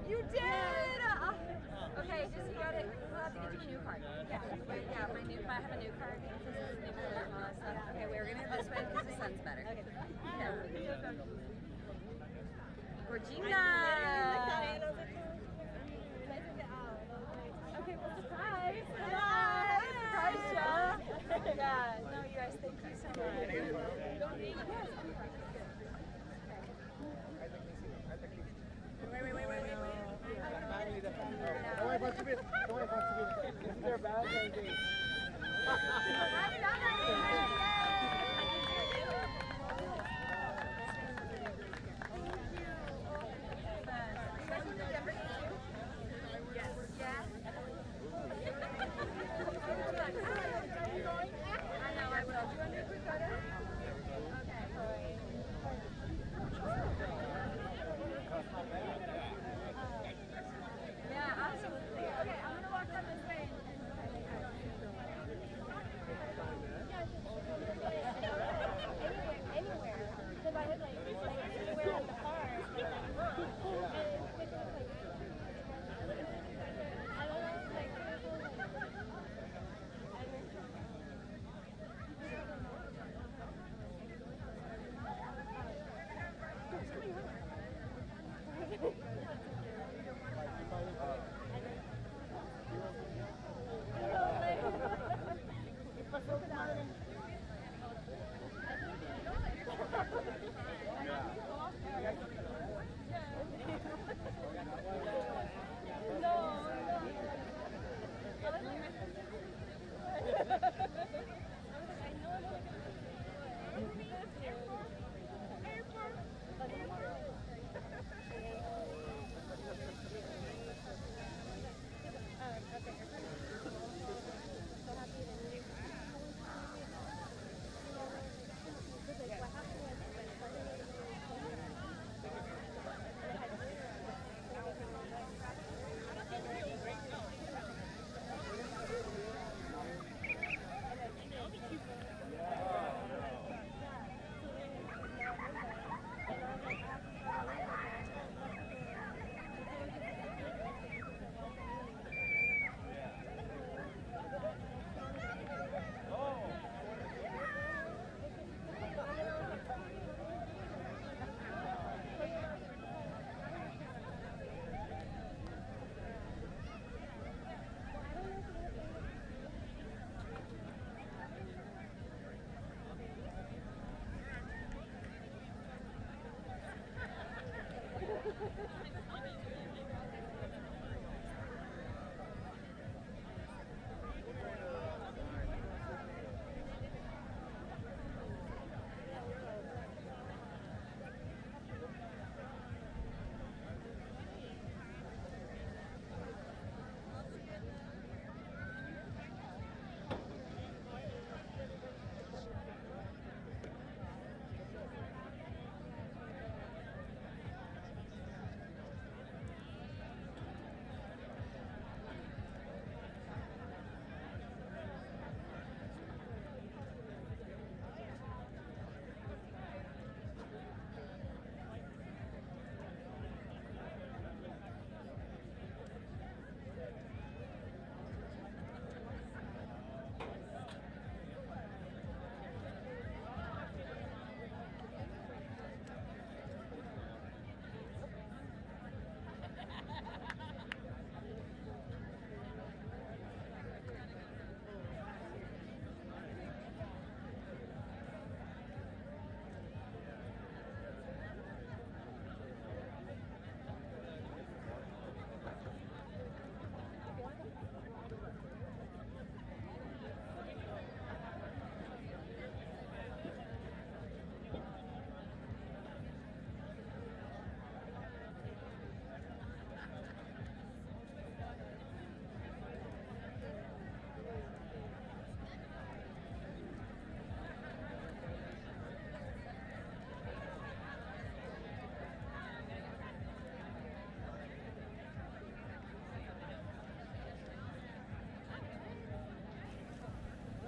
You did! Okay, just you got it. We'll have to get you a new card. Yeah, I have a new card. Okay, we're gonna go this way because the sun's better. Okay. Regina! Okay, well, surprise! Surprise, John! Yeah, no, you guys, thank you so much. Wait. Don't want to be. This is their bad thing.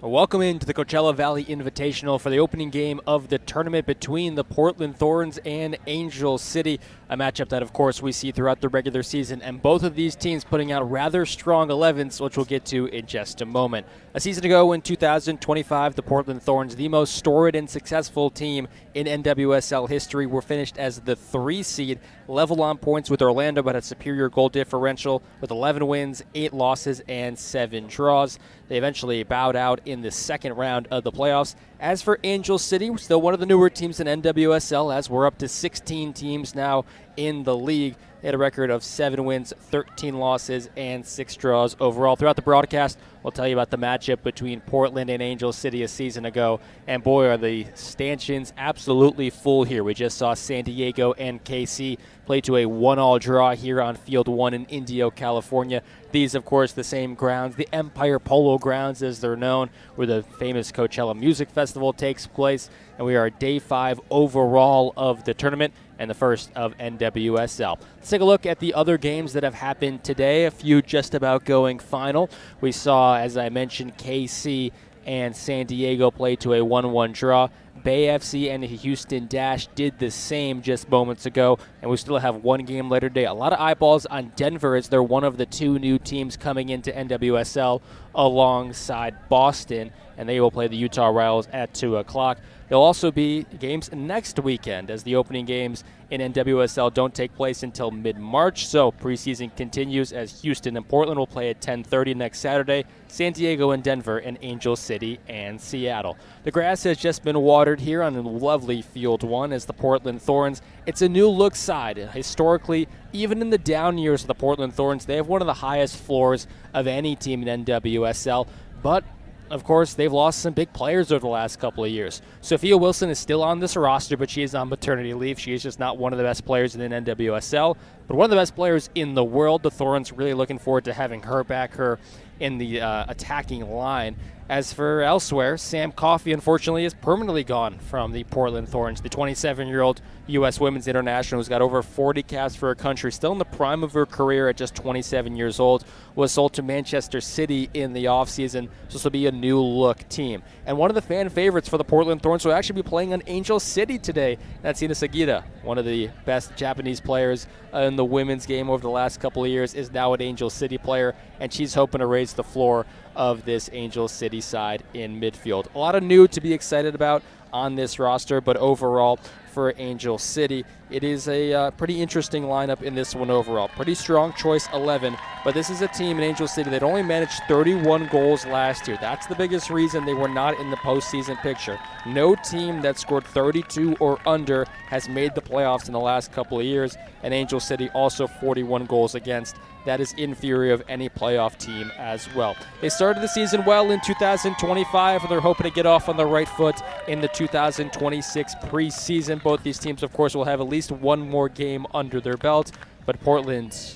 Welcome into the Coachella Valley Invitational for the opening game of the tournament between the Portland Thorns and Angel City, a matchup that, of course, we see throughout the regular season, and both of these teams putting out rather strong 11s, which we'll get to in just a moment. A season ago in 2025, the Portland Thorns, the most storied and successful team in NWSL history, were finished as the 3 seed, level on points with Orlando, but had superior goal differential with 11 wins, 8 losses, and 7 draws. They eventually bowed out in the second round of the playoffs. As for Angel City, we're still one of the newer teams in NWSL, as we're up to 16 teams now in the league. They had a record of 7 wins, 13 losses, and 6 draws overall. Throughout the broadcast, we'll tell you about the matchup between Portland and Angel City a season ago. And boy, are the stanchions absolutely full here. We just saw San Diego and KC play to a 1-1 draw here on Field 1 in Indio, California. These, of course, the same grounds, the Empire Polo Grounds as they're known, where the famous Coachella Music Festival takes place. And we are day 5 overall of the tournament and the first of NWSL. Let's take a look at the other games that have happened today, a few just about going final. We saw, as I mentioned, KC and San Diego play to a 1-1 draw. Bay FC and Houston Dash did the same just moments ago, and we still have one game later today. A lot of eyeballs on Denver as they're one of the 2 new teams coming into NWSL alongside Boston, and they will play the Utah Royals at 2 o'clock. There'll also be games next weekend, as the opening games in NWSL don't take place until mid-March. So preseason continues as Houston and Portland will play at 10:30 next Saturday, San Diego and Denver, and Angel City and Seattle. The grass has just been watered here on lovely Field 1 as the Portland Thorns. It's a new look side. Historically, even in the down years of the Portland Thorns, they have one of the highest floors of any team in NWSL, but of course, they've lost some big players over the last couple of years. Sophia Wilson is still on this roster, but she is on maternity leave. She is just not one of the best players in the NWSL, but one of the best players in the world. The Thorns really looking forward to having her back, her in the attacking line. As for elsewhere, Sam Coffey, unfortunately, is permanently gone from the Portland Thorns. The 27-year-old U.S. Women's International who's got over 40 caps for her country, still in the prime of her career at just 27 years old, was sold to Manchester City in the offseason. So this will be a new-look team. And one of the fan favorites for the Portland Thorns will actually be playing on Angel City today. That's Ina Sagita, one of the best Japanese players in the women's game over the last couple of years, is now an Angel City player, and she's hoping to raise the floor of this Angel City side in midfield. A lot of new to be excited about on this roster, but overall for Angel City, it is a pretty interesting lineup in this one overall. Pretty strong choice 11, but this is a team in Angel City that only managed 31 goals last year. That's the biggest reason they were not in the postseason picture. No team that scored 32 or under has made the playoffs in the last couple of years, and Angel City also 41 goals against. That is inferior of any playoff team as well. They started the season well in 2025, and they're hoping to get off on the right foot in the 2026 preseason. Both these teams, of course, will have at least one more game under their belt, but Portland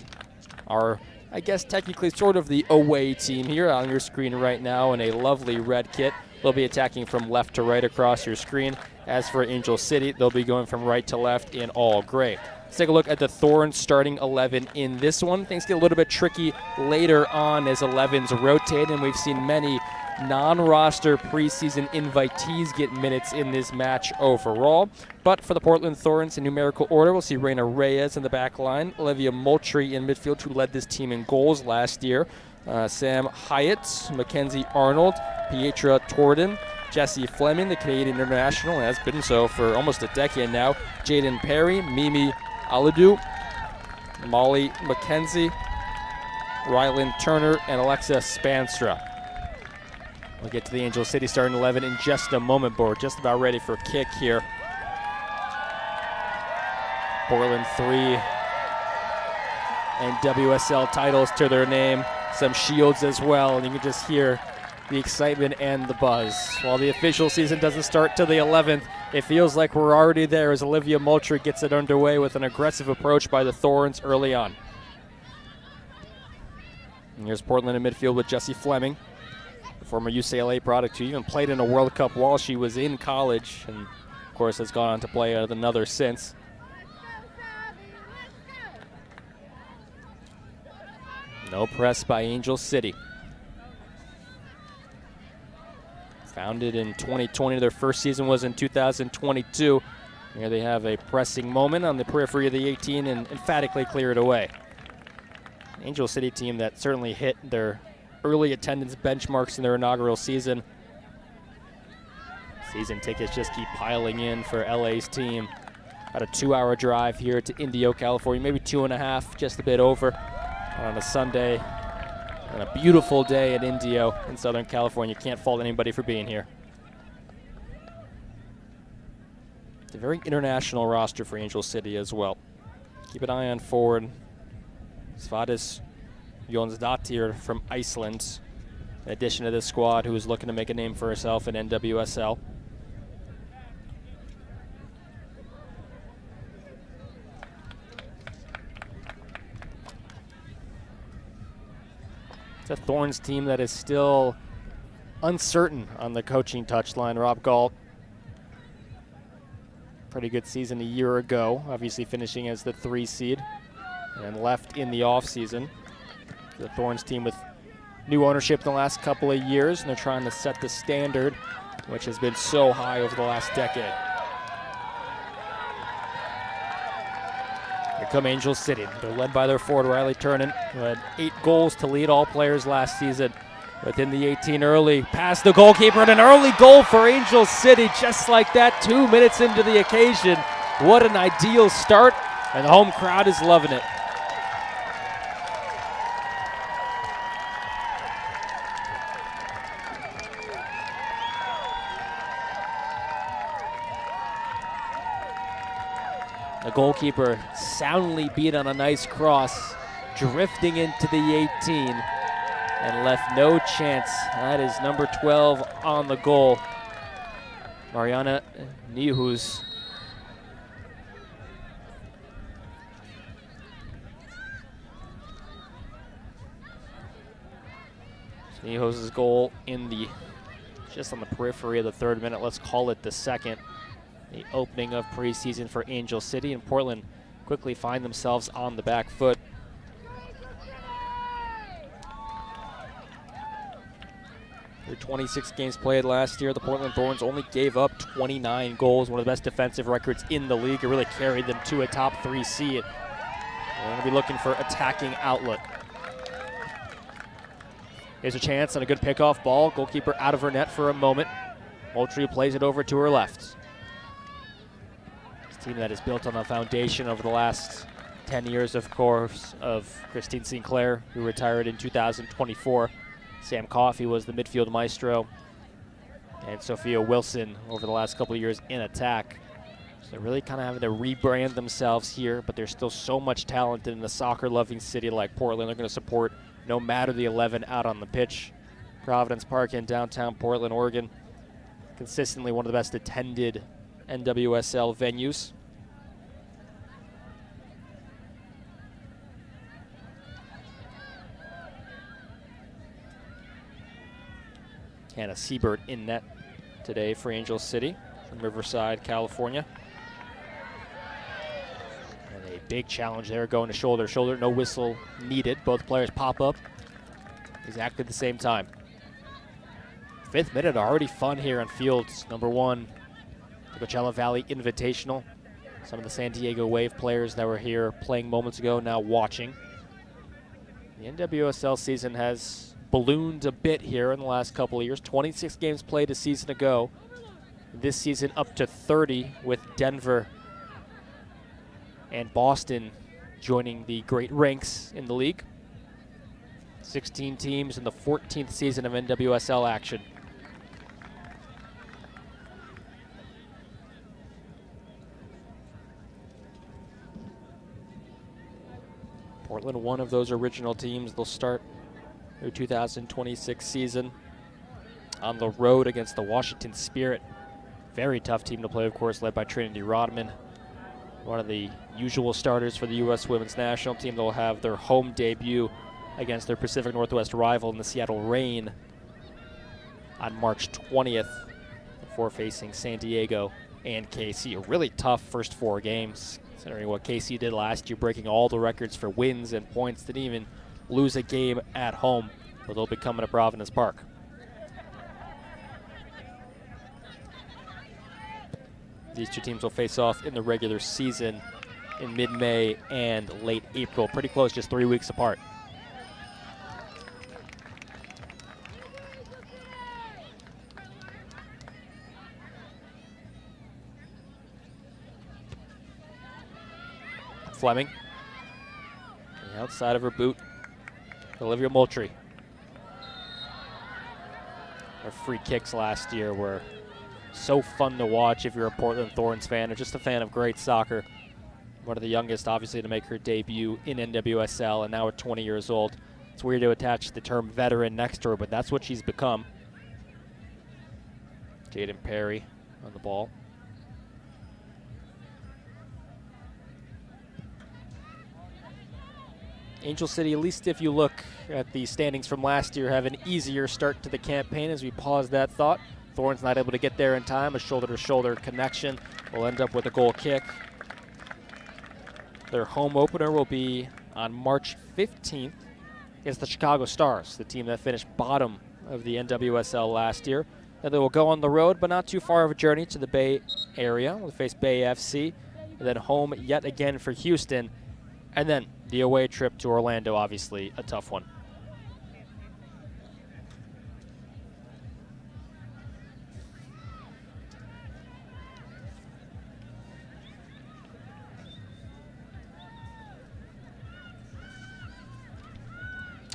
are, I guess, technically sort of the away team here on your screen right now in a lovely red kit. They'll be attacking from left to right across your screen. As for Angel City, they'll be going from right to left in all gray. Let's take a look at the Thorns starting 11 in this one. Things get a little bit tricky later on as 11s rotate, and we've seen many non-roster preseason invitees get minutes in this match overall. But for the Portland Thorns in numerical order, we'll see Reina Reyes in the back line, Olivia Moultrie in midfield, who led this team in goals last year, Sam Hyatt, Mackenzie Arnold, Pietra Torden, Jessie Fleming, the Canadian international, and has been so for almost a decade now, Jaden Perry, Mimi Aludou, Molly McKenzie, Rylan Turner, and Alexa Spanstra. We'll get to the Angel City starting 11 in just a moment, but we're just about ready for a kick here. Portland 3 and WSL titles to their name, some shields as well, and you can just hear the excitement and the buzz. While the official season doesn't start till the 11th, it feels like we're already there as Olivia Moultrie gets it underway with an aggressive approach by the Thorns early on. And here's Portland in midfield with Jessie Fleming, the former UCLA product who even played in a World Cup while she was in college, and of course has gone on to play at another since. No press by Angel City. Founded in 2020, their first season was in 2022. Here they have a pressing moment on the periphery of the 18 and emphatically clear it away. Angel City team that certainly hit their early attendance benchmarks in their inaugural season. Season tickets just keep piling in for LA's team. About a 2-hour drive here to Indio, California, maybe 2.5, just a bit over on a Sunday. And a beautiful day in Indio in Southern California. Can't fault anybody for being here. It's a very international roster for Angel City as well. Keep an eye on forward Svadis Jonsdottir from Iceland, in addition to this squad who is looking to make a name for herself in NWSL. It's a Thorns team that is still uncertain on the coaching touchline. Rob Galt, pretty good season a year ago, obviously finishing as the 3 seed and left in the offseason. The Thorns team with new ownership in the last couple of years, and they're trying to set the standard, which has been so high over the last decade. Here come Angel City. They're led by their forward, Riley Turnan, who had 8 goals to lead all players last season. Within the 18 early, past the goalkeeper, and an early goal for Angel City, just like that, 2 minutes into the occasion. What an ideal start, and the home crowd is loving it. The goalkeeper soundly beat on a nice cross, drifting into the 18, and left no chance. That is number 12 on the goal. Mariana Nihus. Nihus' goal in the, just on the periphery of the 3rd minute, let's call it the 2nd. The opening of preseason for Angel City, and Portland quickly find themselves on the back foot. Through 26 games played last year, the Portland Thorns only gave up 29 goals, one of the best defensive records in the league. It really carried them to a top 3 seed. They're going to be looking for attacking outlet. Here's a chance on a good pickoff ball. Goalkeeper out of her net for a moment. Moultrie plays it over to her left. Team that is built on a foundation over the last 10 years, of course, of Christine Sinclair, who retired in 2024. Sam Coffey was the midfield maestro, and Sophia Wilson over the last couple of years in attack. So they're really kind of having to rebrand themselves here, but there's still so much talent in a soccer-loving city like Portland. They're going to support no matter the 11 out on the pitch. Providence Park in downtown Portland, Oregon, consistently one of the best attended NWSL venues. Hannah Siebert in net today for Angel City from Riverside, California. And a big challenge there, going to shoulder to shoulder. No whistle needed. Both players pop up exactly at the same time. 5th minute, already fun here on fields number 1, the Coachella Valley Invitational. Some of the San Diego Wave players that were here playing moments ago now watching. The NWSL season has ballooned a bit here in the last couple of years. 26 games played a season ago. This season up to 30, with Denver and Boston joining the great ranks in the league. 16 teams in the 14th season of NWSL action. Portland, one of those original teams. They'll start their 2026 season on the road against the Washington Spirit. Very tough team to play, of course, led by Trinity Rodman, one of the usual starters for the U.S. women's national team. They'll have their home debut against their Pacific Northwest rival in the Seattle Reign on March 20th before facing San Diego and KC. A really tough first 4 games, considering what KC did last year, breaking all the records for wins and points. Didn't even lose a game at home, but they'll be coming to Providence Park. These two teams will face off in the regular season in mid-May and late April. Pretty close, just 3 weeks apart. Fleming. The outside of her boot. Olivia Moultrie. Her free kicks last year were so fun to watch if you're a Portland Thorns fan or just a fan of great soccer. One of the youngest, obviously, to make her debut in NWSL, and now at 20 years old. It's weird to attach the term veteran next to her, but that's what she's become. Jaden Perry on the ball. Angel City, at least if you look at the standings from last year, have an easier start to the campaign as we pause that thought. Thorns not able to get there in time. A shoulder-to-shoulder connection will end up with a goal kick. Their home opener will be on March 15th against the Chicago Stars, the team that finished bottom of the NWSL last year. And they will go on the road, but not too far of a journey, to the Bay Area. We'll face Bay FC, and then home yet again for Houston. And then the away trip to Orlando, obviously a tough one.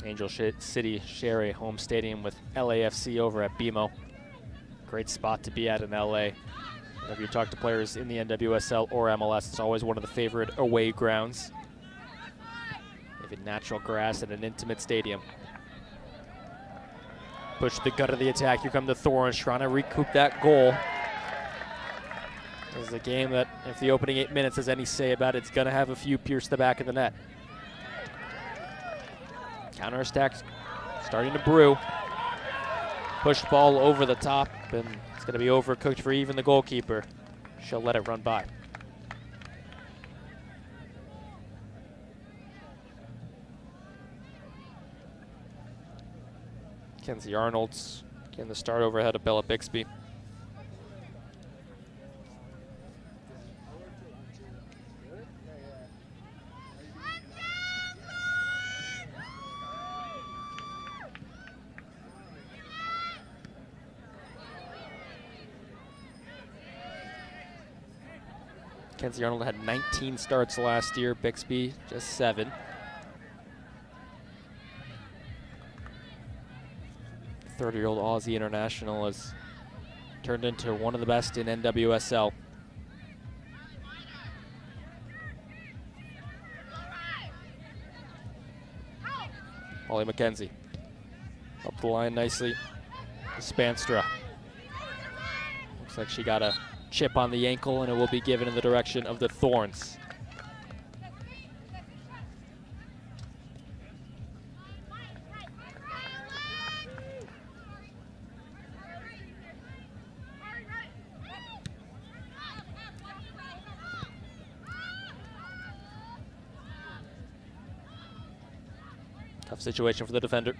Angel City share a home stadium with LAFC over at BMO. Great spot to be at in LA. If you talk to players in the NWSL or MLS, it's always one of the favorite away grounds. Natural grass and an intimate stadium. Push the gut of the attack. Here come the Thorns trying to recoup that goal. This is a game that, if the opening 8 minutes has any say about it, it's going to have a few pierce the back of the net. Counter attack starting to brew. Push ball over the top, and it's going to be overcooked for even the goalkeeper. She'll let it run by. Kenzie Arnold's getting the start over ahead of Bella Bixby. Kenzie Arnold had 19 starts last year, Bixby just 7. 30-year-old Aussie international has turned into one of the best in NWSL. Holly McKenzie up the line nicely. Spanstra. Looks like she got a chip on the ankle, and it will be given in the direction of the Thorns. Tough situation for the defender.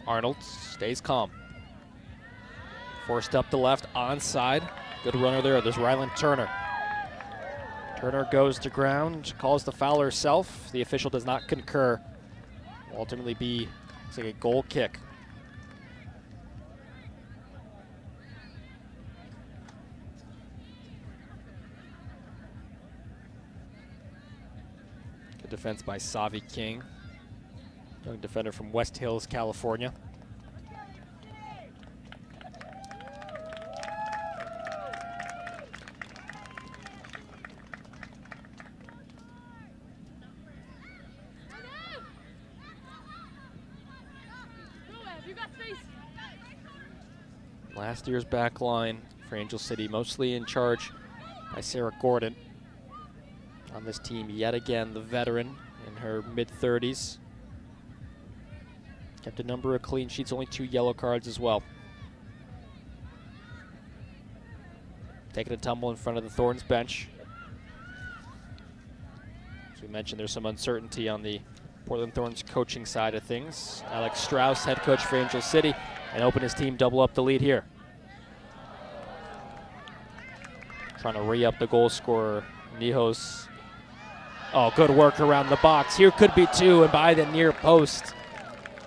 Arnold stays calm. Forced up the left, onside. Good runner there. There's Ryland Turner. Turner goes to ground, calls the foul herself. The official does not concur. Will ultimately be, looks like, a goal kick. Good defense by Savi King, young defender from West Hills, California. Last year's back line for Angel City, mostly in charge by Sarah Gordon. On this team, yet again, the veteran in her mid-30s. Kept a number of clean sheets, only 2 yellow cards as well. Taking a tumble in front of the Thorns bench. As we mentioned, there's some uncertainty on the Portland Thorns coaching side of things. Alex Strauss, head coach for Angel City, and open his team double up the lead here. trying to re-up the goal scorer, Nijos. Oh, good work around the box. Here could be two, and by the near post.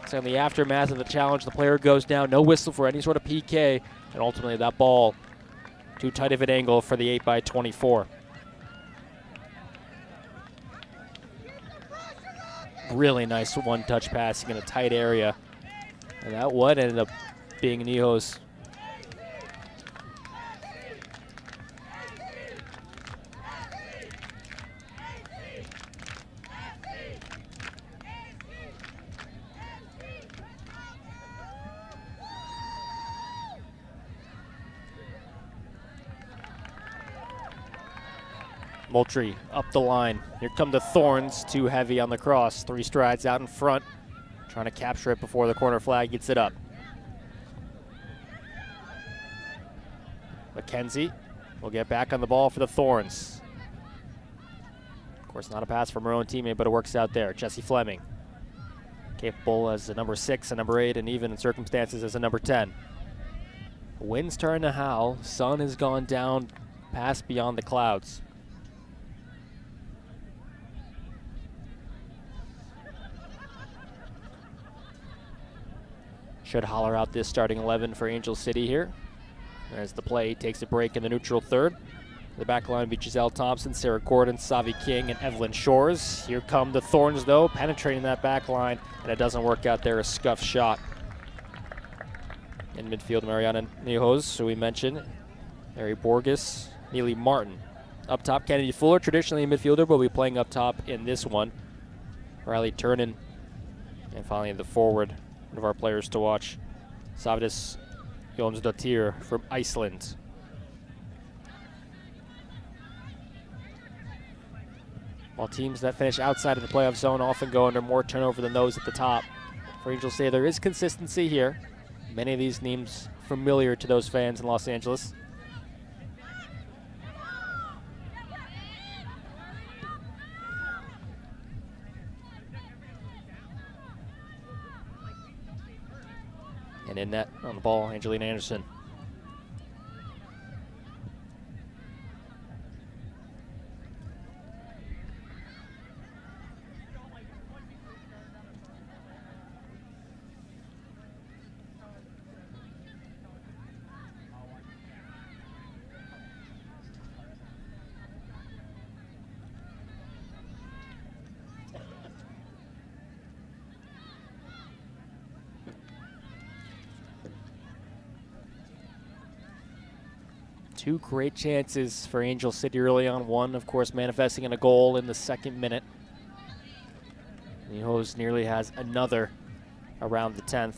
So in the aftermath of the challenge, the player goes down. No whistle for any sort of PK, and ultimately that ball too tight of an angle for the 8x24. Really nice one-touch passing in a tight area. And that one ended up being Nijos. Moultrie up the line. Here come the Thorns, too heavy on the cross. 3 strides out in front, trying to capture it before the corner flag gets it up. McKenzie will get back on the ball for the Thorns. Of course, not a pass from her own teammate, but it works out there. Jesse Fleming, capable as a number 6, a number 8, and even in circumstances as a number 10. Wind's starting to howl. Sun has gone down past beyond the clouds. Should holler out this starting 11 for Angel City here. As the play takes a break in the neutral third. The back line will be Giselle Thompson, Sarah Gordon, Savi King, and Evelyn Shores. Here come the Thorns, though, penetrating that back line, and it doesn't work out there. A scuffed shot. In midfield, Mariana Nijos, who we mentioned. Mary Borges, Neely Martin. Up top, Kennedy Fuller, traditionally a midfielder, but will be playing up top in this one. Riley Turnen. And finally, the forward, one of our players to watch, Savdis Jónsdóttir from Iceland. While teams that finish outside of the playoff zone often go under more turnover than those at the top, for Angel City there is consistency here. Many of these names familiar to those fans in Los Angeles. And in net on the ball, Angelina Anderson. Two great chances for Angel City early on. One, of course, manifesting in a goal in the 2nd minute. Nijos nearly has another around the 10th.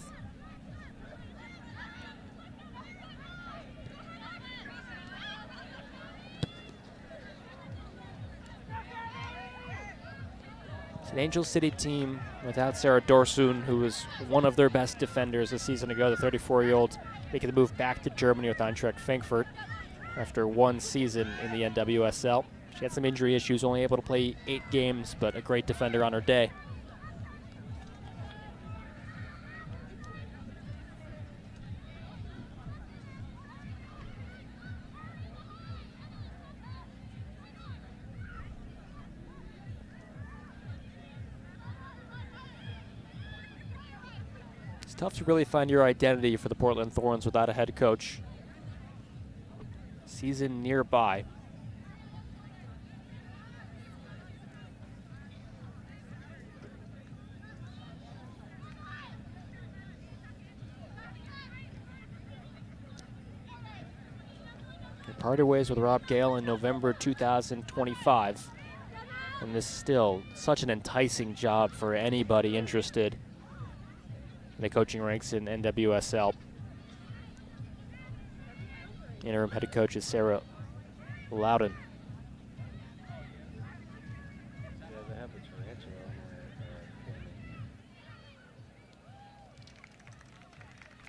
It's an Angel City team without Sarah Dorsun, who was one of their best defenders a season ago, the 34-year-old, making the move back to Germany with Eintracht Frankfurt after 1 season in the NWSL. She had some injury issues, only able to play 8 games, but a great defender on her day. It's tough to really find your identity for the Portland Thorns without a head coach. Season nearby. They parted ways with Rob Gale in November 2025. And this is still such an enticing job for anybody interested in the coaching ranks in NWSL. Interim head coach is Sarah Loudon.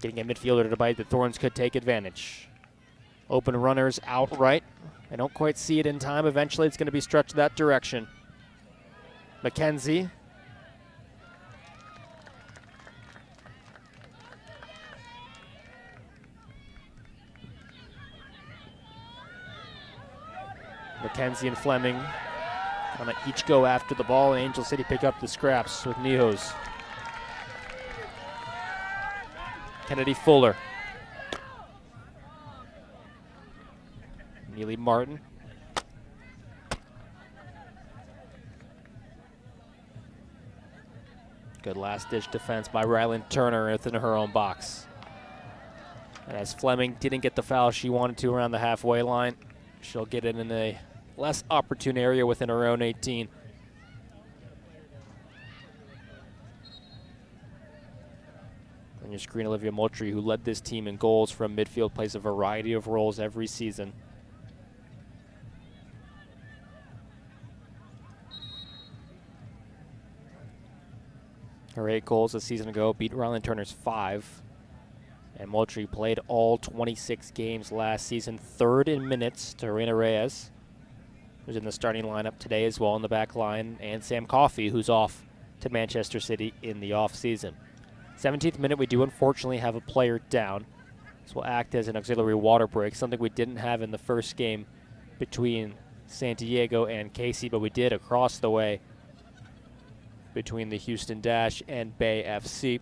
Getting a midfielder to bite, the Thorns could take advantage. Open runners outright. I don't quite see it in time. Eventually it's going to be stretched that direction. McKenzie. McKenzie and Fleming kind of each go after the ball, and Angel City pick up the scraps with Nijos. Kennedy Fuller. Neely Martin. Good last-ditch defense by Ryland Turner within her own box. And as Fleming didn't get the foul she wanted to around the halfway line, she'll get it in a less opportune area within her own 18. On your screen, Olivia Moultrie, who led this team in goals from midfield, plays a variety of roles every season. Her 8 goals a season ago beat Ryland Turner's 5. And Moultrie played all 26 games last season, third in minutes to Reina Reyes, who's in the starting lineup today as well in the back line, and Sam Coffey, who's off to Manchester City in the offseason. 17th minute, we do unfortunately have a player down. This will act as an auxiliary water break, something we didn't have in the first game between San Diego and Casey, but we did across the way between the Houston Dash and Bay FC.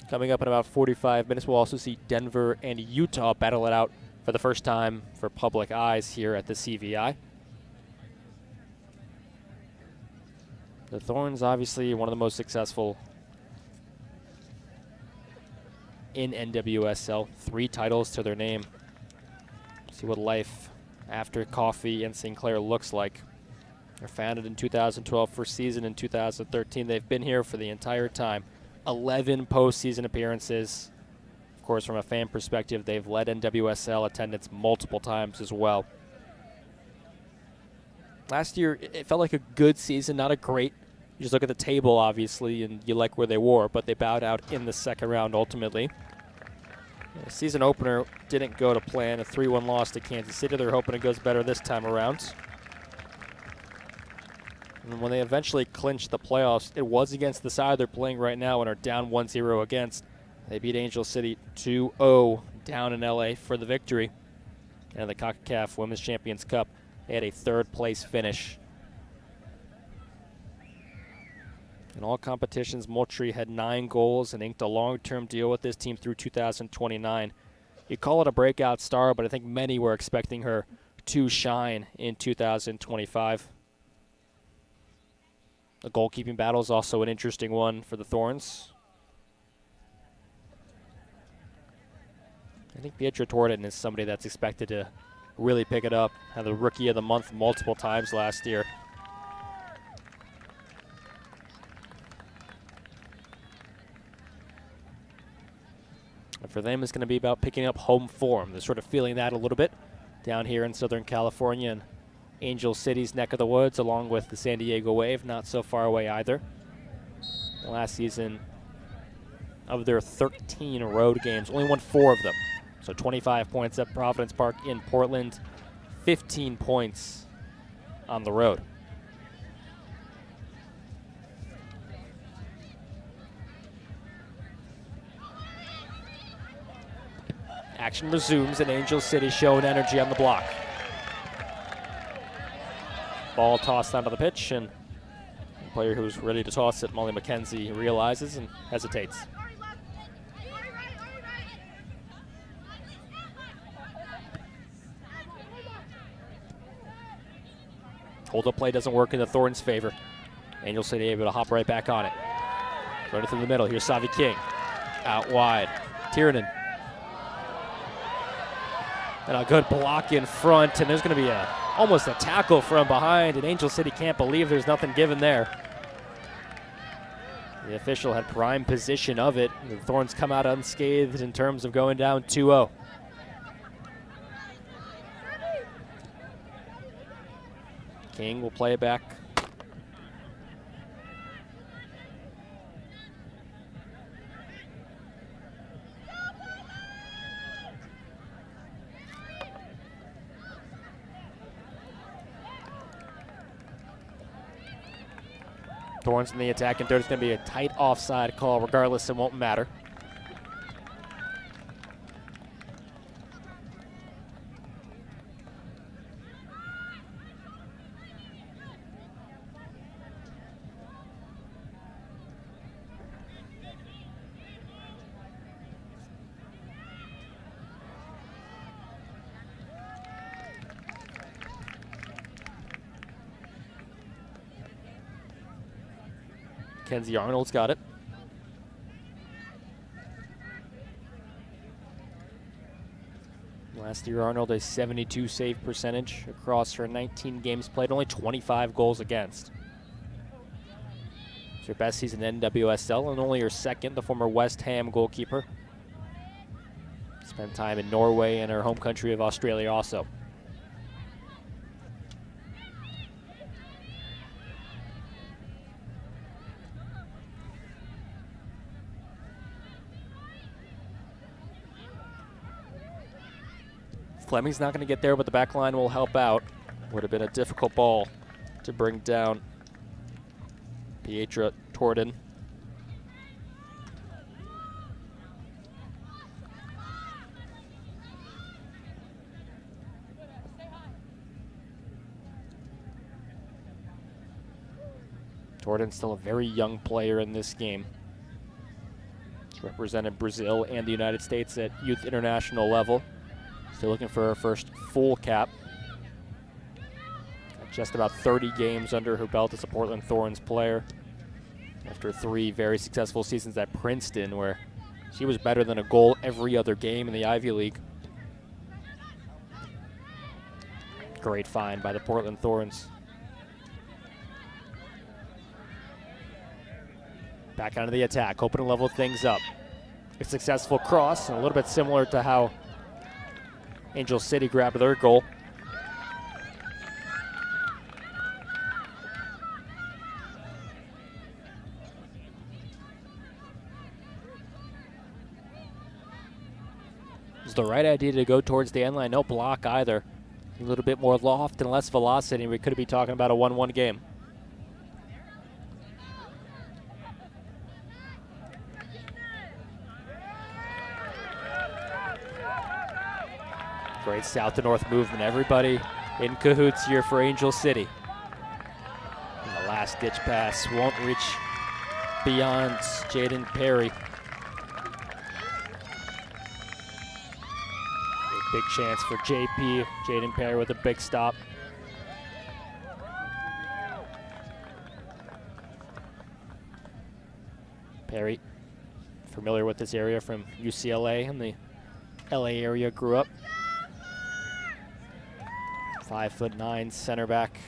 Coming up in about 45 minutes, we'll also see Denver and Utah battle it out for the first time for public eyes here at the CVI. The Thorns, obviously one of the most successful in NWSL. 3 titles to their name. See what life after Coffey and Sinclair looks like. They're founded in 2012, first season in 2013. They've been here for the entire time. 11 postseason appearances. Of course, from a fan perspective, they've led NWSL attendance multiple times as well. Last year, it felt like a good season, not a great. You just look at the table, obviously, and you like where they were, but they bowed out in the second round ultimately. The season opener didn't go to plan, a 3-1 loss to Kansas City. They're hoping it goes better this time around. And when they eventually clinched the playoffs, it was against the side they're playing right now and are down 1-0 against. They beat Angel City 2-0 down in LA for the victory. And the CONCACAF Women's Champions Cup, they had a 3rd place finish. In all competitions, Moultrie had 9 goals and inked a long-term deal with this team through 2029. You call it a breakout star, but I think many were expecting her to shine in 2025. The goalkeeping battle is also an interesting one for the Thorns. I think Pietra Torden is somebody that's expected to really pick it up. Had the Rookie of the Month multiple times last year. And for them, it's going to be about picking up home form. They're sort of feeling that a little bit down here in Southern California and Angel City's neck of the woods, along with the San Diego Wave, not so far away either. Last season, of their 13 road games, only won 4 of them. So 25 points at Providence Park in Portland, 15 points on the road. Action resumes, and Angel City showing energy on the block. Ball tossed onto the pitch, and the player who's ready to toss it, Molly McKenzie, realizes and hesitates. Hold-up play doesn't work in the Thorns' favor. Angel City able to hop right back on it. Running through the middle, here's Savi King. Out wide, Tiernan. And a good block in front, and there's going to be almost a tackle from behind, and Angel City can't believe there's nothing given there. The official had prime position of it. The Thorns come out unscathed in terms of going down 2-0. King will play it back. Thorns in the attack, and there's going to be a tight offside call. Regardless, it won't matter. Mackenzie Arnold's got it. Last year, Arnold, a 72 save percentage across her 19 games played, only 25 goals against. It's her best season in NWSL and only her second, the former West Ham goalkeeper. Spent time in Norway and her home country of Australia also. Fleming's not going to get there, but the back line will help out. Would have been a difficult ball to bring down Pietra Torden. Torden's still a very young player in this game. She's represented Brazil and the United States at youth international level. Still looking for her first full cap. Got just about 30 games under her belt as a Portland Thorns player after 3 very successful seasons at Princeton, where she was better than a goal every other game in the Ivy League. Great find by the Portland Thorns. Back onto the attack, hoping to level things up. A successful cross, and a little bit similar to how Angel City grabbed their goal. It was the right idea to go towards the end line. No block either. A little bit more loft and less velocity. We could be talking about a 1-1 game. Great south to north movement. Everybody in cahoots here for Angel City. And the last ditch pass won't reach beyond Jaden Perry. A big chance for JP. Jaden Perry with a big stop. Perry, familiar with this area from UCLA and the LA area, grew up. 5'9" center back.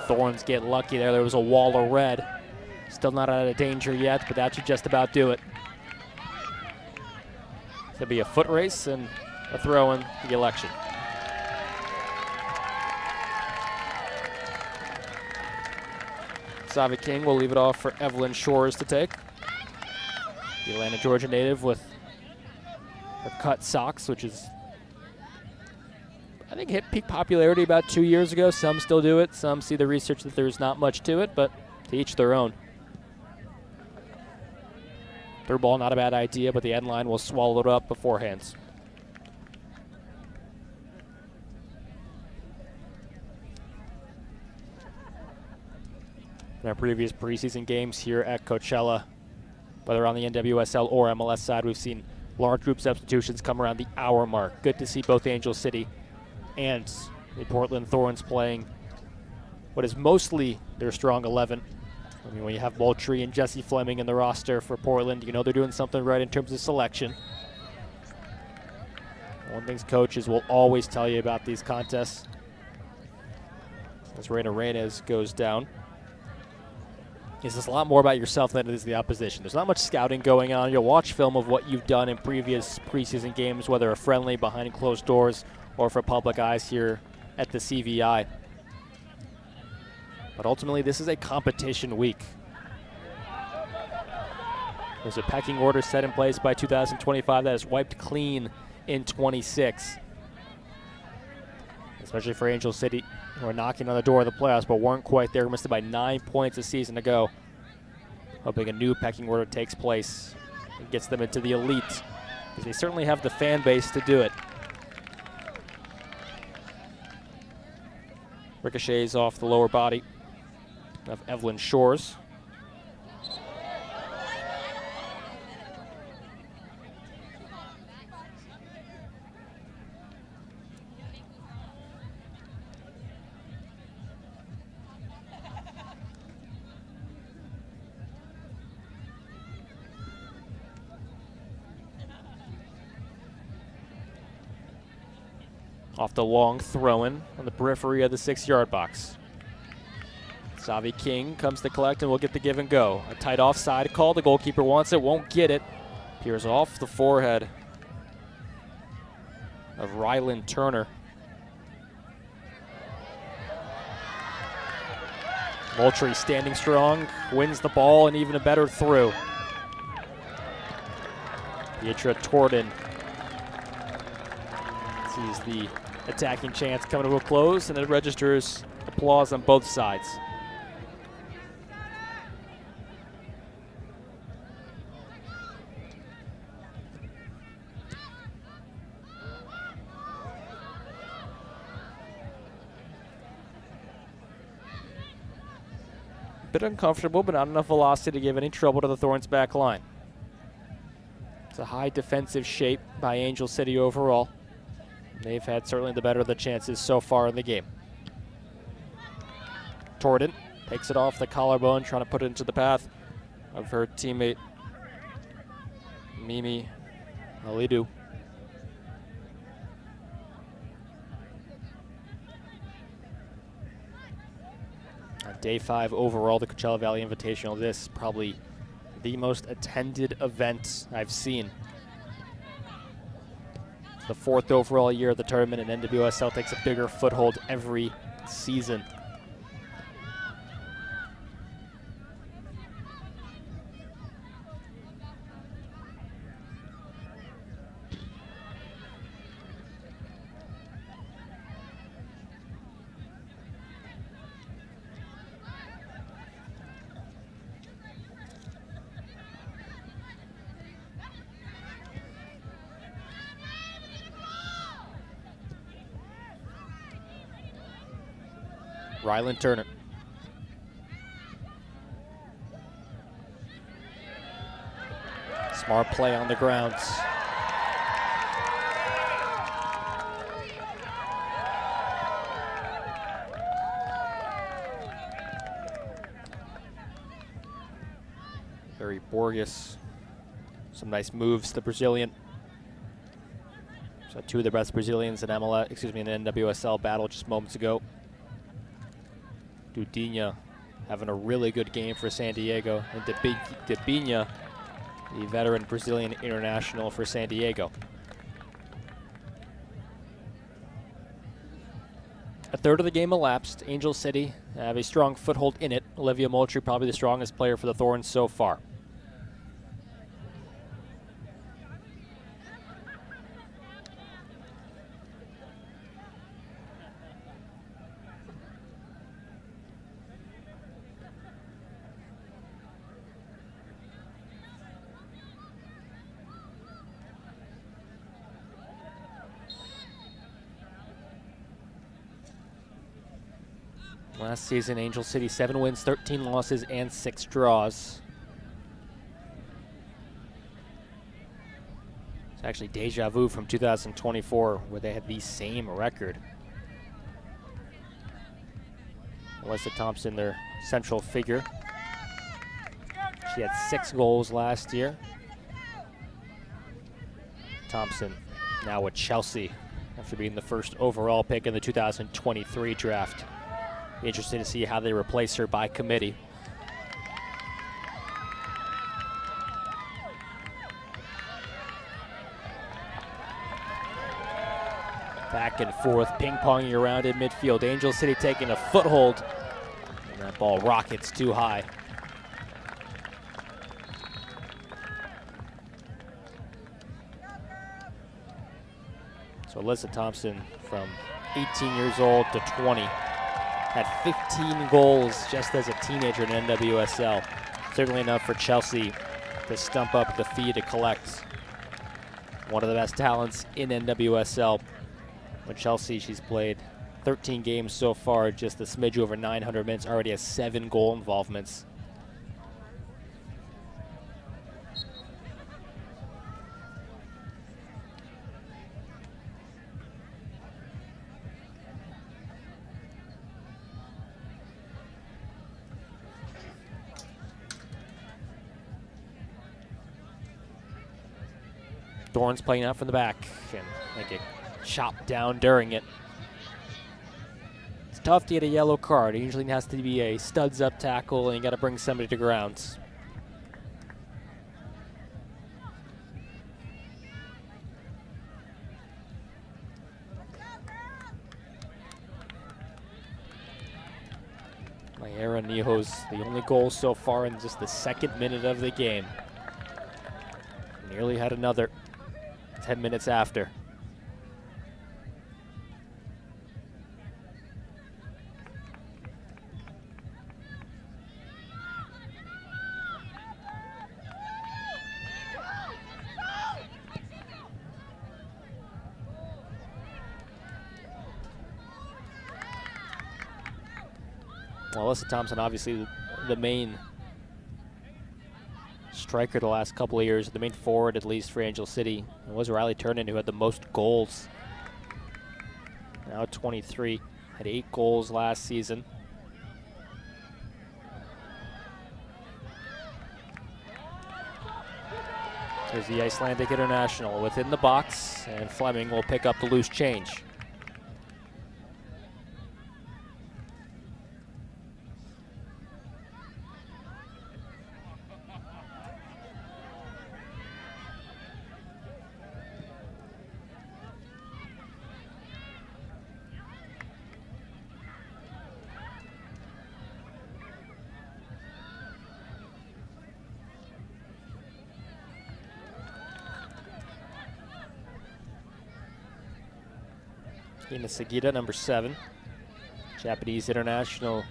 Thorns get lucky there. There was a wall of red. Still not out of danger yet, but that should just about do it. It'll be a foot race and a throw in the election. Savi King will leave it off for Evelyn Shores to take. The Atlanta, Georgia native with her cut socks, which is, I think, hit peak popularity about 2 years ago. Some still do it. Some see the research that there's not much to it, but to each their own. Third ball, not a bad idea, but the end line will swallow it up beforehand. In our previous preseason games here at Coachella, whether on the NWSL or MLS side, we've seen large group substitutions come around the hour mark. Good to see both Angel City and the Portland Thorns playing what is mostly their strong 11. I mean, when you have Moultrie and Jesse Fleming in the roster for Portland, you know they're doing something right in terms of selection. One thing coaches will always tell you about these contests, as Reina Reyes goes down, is it's a lot more about yourself than it is the opposition. There's not much scouting going on. You'll watch film of what you've done in previous preseason games, whether a friendly behind closed doors or for public eyes here at the CVI. But ultimately, this is a competition week. There's a pecking order set in place by 2025 that is wiped clean in 26. Especially for Angel City, who are knocking on the door of the playoffs, but weren't quite there. Missed it by 9 points a season ago. Hoping a new pecking order takes place and gets them into the elite, because they certainly have the fan base to do it. Ricochets off the lower body of Evelyn Shores. Off the long throw-in on the periphery of the 6-yard box. Savi King comes to collect and will get the give and go. A tight offside call. The goalkeeper wants it, won't get it. Appears off the forehead of Rylan Turner. Moultrie standing strong, wins the ball, and even a better through. Pietra Torden sees the attacking chance coming to a close, and it registers applause on both sides. Bit uncomfortable, but not enough velocity to give any trouble to the Thorns back line. It's a high defensive shape by Angel City overall. They've had certainly the better of the chances so far in the game. Torden takes it off the collarbone, trying to put it into the path of her teammate Mimi Alidu. Day 5 overall, the Coachella Valley Invitational. This is probably the most attended event I've seen. It's the 4th overall year of the tournament, and NWSL takes a bigger foothold every season. Rylan Turner. Smart play on the grounds. Very Borges. Some nice moves, the Brazilian. So 2 of the best Brazilians in MLS, in the NWSL battle just moments ago. Dudinha having a really good game for San Diego, and Debinha, the veteran Brazilian international for San Diego. A third of the game elapsed. Angel City have a strong foothold in it. Olivia Moultrie probably the strongest player for the Thorns so far. Last season, Angel City 7 wins, 13 losses, and 6 draws. It's actually deja vu from 2024, where they had the same record. Melissa Thompson, their central figure. She had 6 goals last year. Thompson now with Chelsea after being the first overall pick in the 2023 draft. Be interesting to see how they replace her by committee. Back and forth, ping-ponging around in midfield. Angel City taking a foothold, and that ball rockets too high. So Alyssa Thompson, from 18 years old to 20, had 15 goals just as a teenager in NWSL. Certainly enough for Chelsea to stump up the fee to collect. One of the best talents in NWSL. With Chelsea, she's played 13 games so far, just a smidge over 900 minutes, already has 7 goal involvements. Thorns playing out from the back, and I think chopped down during it. It's tough to get a yellow card. It usually has to be a studs up tackle, and you got to bring somebody to grounds. Mayera Nijo's the only goal so far in just the 2nd minute of the game. Nearly had another 10 minutes after. Well, Alyssa Thompson, obviously the main striker the last couple of years, the main forward at least for Angel City. It was Riley Turnan who had the most goals. Now at 23, had 8 goals last season. There's the Icelandic international within the box, and Fleming will pick up the loose change. Ina Sagita, number 7, Japanese international,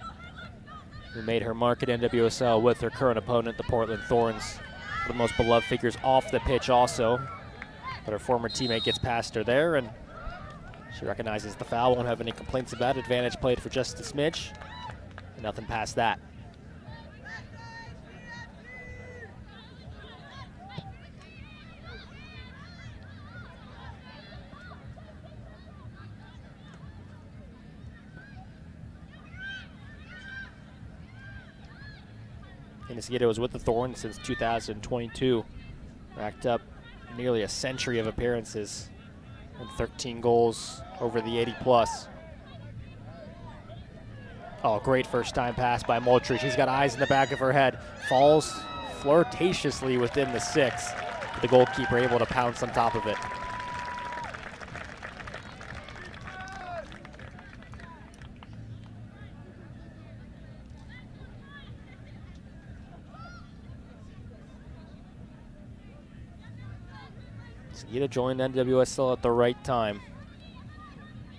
who made her mark at NWSL with her current opponent, the Portland Thorns. One of the most beloved figures off the pitch also, but her former teammate gets past her there, and she recognizes the foul, won't have any complaints about it. Advantage played for just a smidge, and nothing past that. Inesigueta was with the Thorns since 2022. Racked up nearly a century of appearances and 13 goals over the 80-plus. Oh, great first-time pass by Moultrie. She's got eyes in the back of her head. Falls flirtatiously within the 6. The goalkeeper able to pounce on top of it. Sagita joined NWSL at the right time.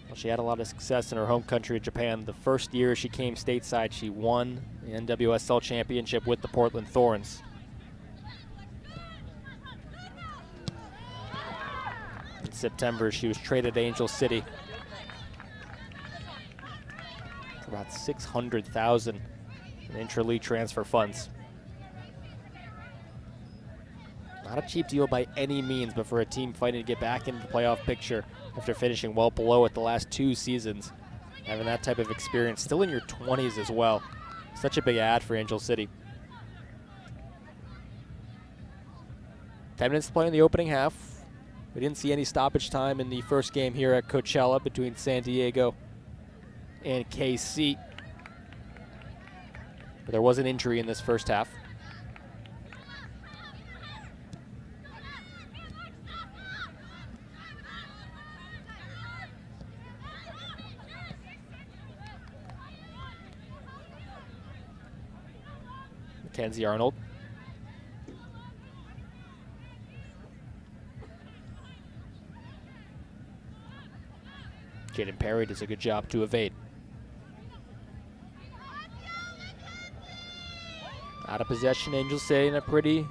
Well, she had a lot of success in her home country of Japan. The first year she came stateside, she won the NWSL championship with the Portland Thorns. In September, she was traded to Angel City for about $600,000 in intra-league transfer funds. Not a cheap deal by any means, but for a team fighting to get back into the playoff picture after finishing well below it the last 2 seasons, having that type of experience, still in your 20s as well. Such a big ad for Angel City. 10 minutes to play in the opening half. We didn't see any stoppage time in the first game here at Coachella between San Diego and KC. But there was an injury in this first half. Mackenzie Arnold. Jaden Perry does a good job to evade. Out of possession, Angel City in a pretty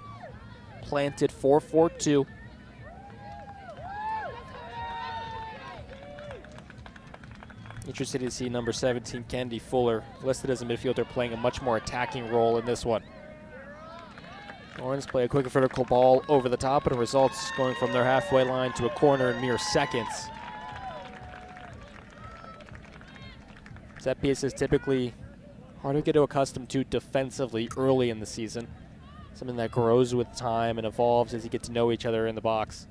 planted 4-4-2. Interested to see number 17, Candy Fuller, listed as a midfielder, playing a much more attacking role in this one. Thorns play a quick vertical ball over the top, and it results going from their halfway line to a corner in mere seconds. Set piece is typically hard to get accustomed to defensively early in the season. Something that grows with time and evolves as you get to know each other in the box.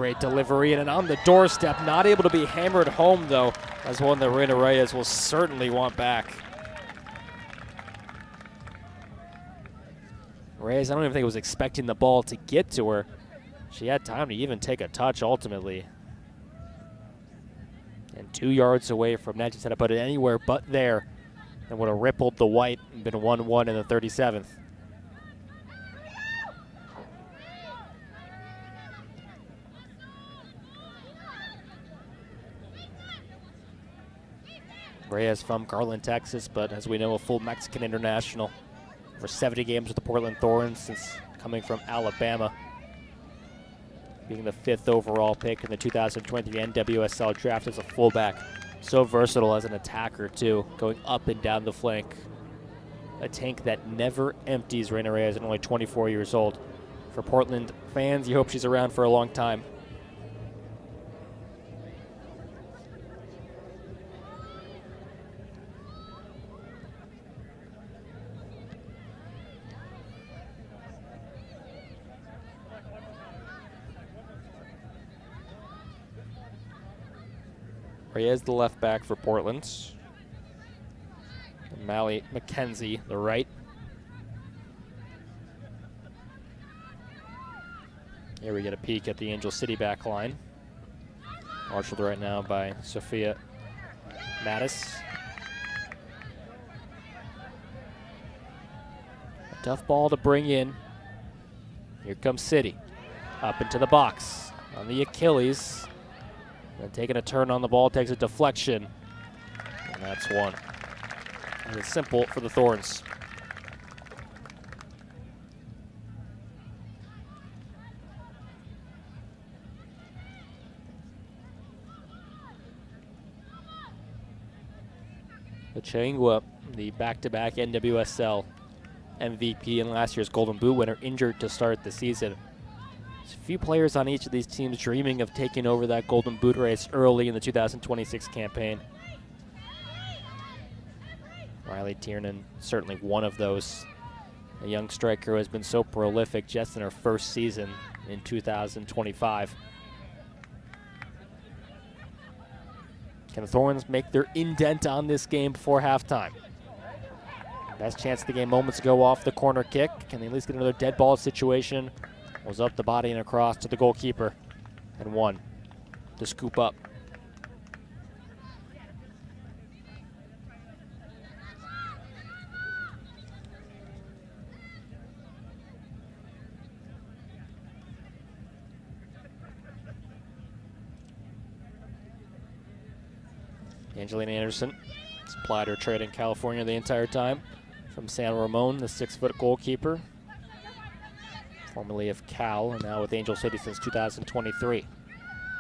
Great delivery and on the doorstep. Not able to be hammered home, though. That's one that Reina Reyes will certainly want back. Reyes, I don't even think was expecting the ball to get to her. She had time to even take a touch ultimately. And 2 yards away from net, just had to put it anywhere but there. And would have rippled the white and been 1-1 in the 37th. Reyes from Garland, Texas, but as we know, a full Mexican international. For 70 games with the Portland Thorns since coming from Alabama. Being the 5th overall pick in the 2023 NWSL draft as a fullback. So versatile as an attacker, too, going up and down the flank. A tank that never empties. Reina Reyes at only 24 years old. For Portland fans, you hope she's around for a long time. Reyes, the left back for Portland. And Mally McKenzie, the right. Here we get a peek at the Angel City back line. Marshaled right now by Sophia Mattis. A tough ball to bring in. Here comes City. Up into the box on the Achilles. Then taking a turn on the ball, takes a deflection. And that's one. And it's simple for the Thorns. Changwa, the back-to-back NWSL MVP and last year's Golden Boot winner, injured to start the season. There's a few players on each of these teams dreaming of taking over that Golden Boot race early in the 2026 campaign. Riley Tiernan, certainly one of those. A young striker who has been so prolific just in her first season in 2025. Can the Thorns make their indent on this game before halftime? Best chance of the game moments ago off the corner kick. Can they at least get another dead ball situation? Was up the body and across to the goalkeeper. And one to scoop up. Angelina Anderson supplied her trade in California the entire time from San Ramon, the 6-foot goalkeeper, formerly of Cal and now with Angel City since 2023.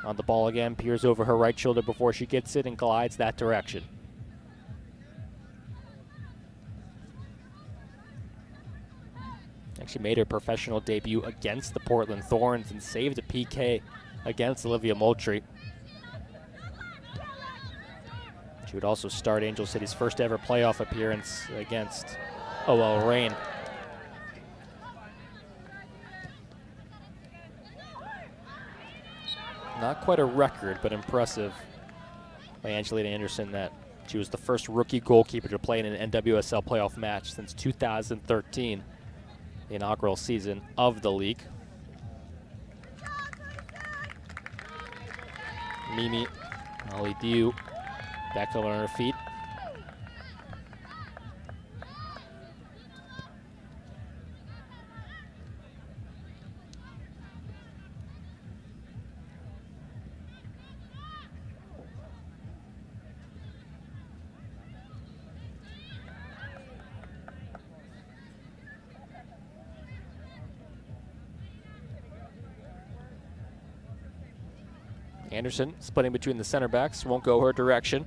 On the ball again, peers over her right shoulder before she gets it and glides that direction. Actually made her professional debut against the Portland Thorns and saved a PK against Olivia Moultrie. She would also start Angel City's first ever playoff appearance against OL Reign. Not quite a record, but impressive by Angelina Anderson that she was the first rookie goalkeeper to play in an NWSL playoff match since 2013, the inaugural season of the league. Mimi Alidiu back on her feet. Anderson splitting between the center backs, won't go her direction.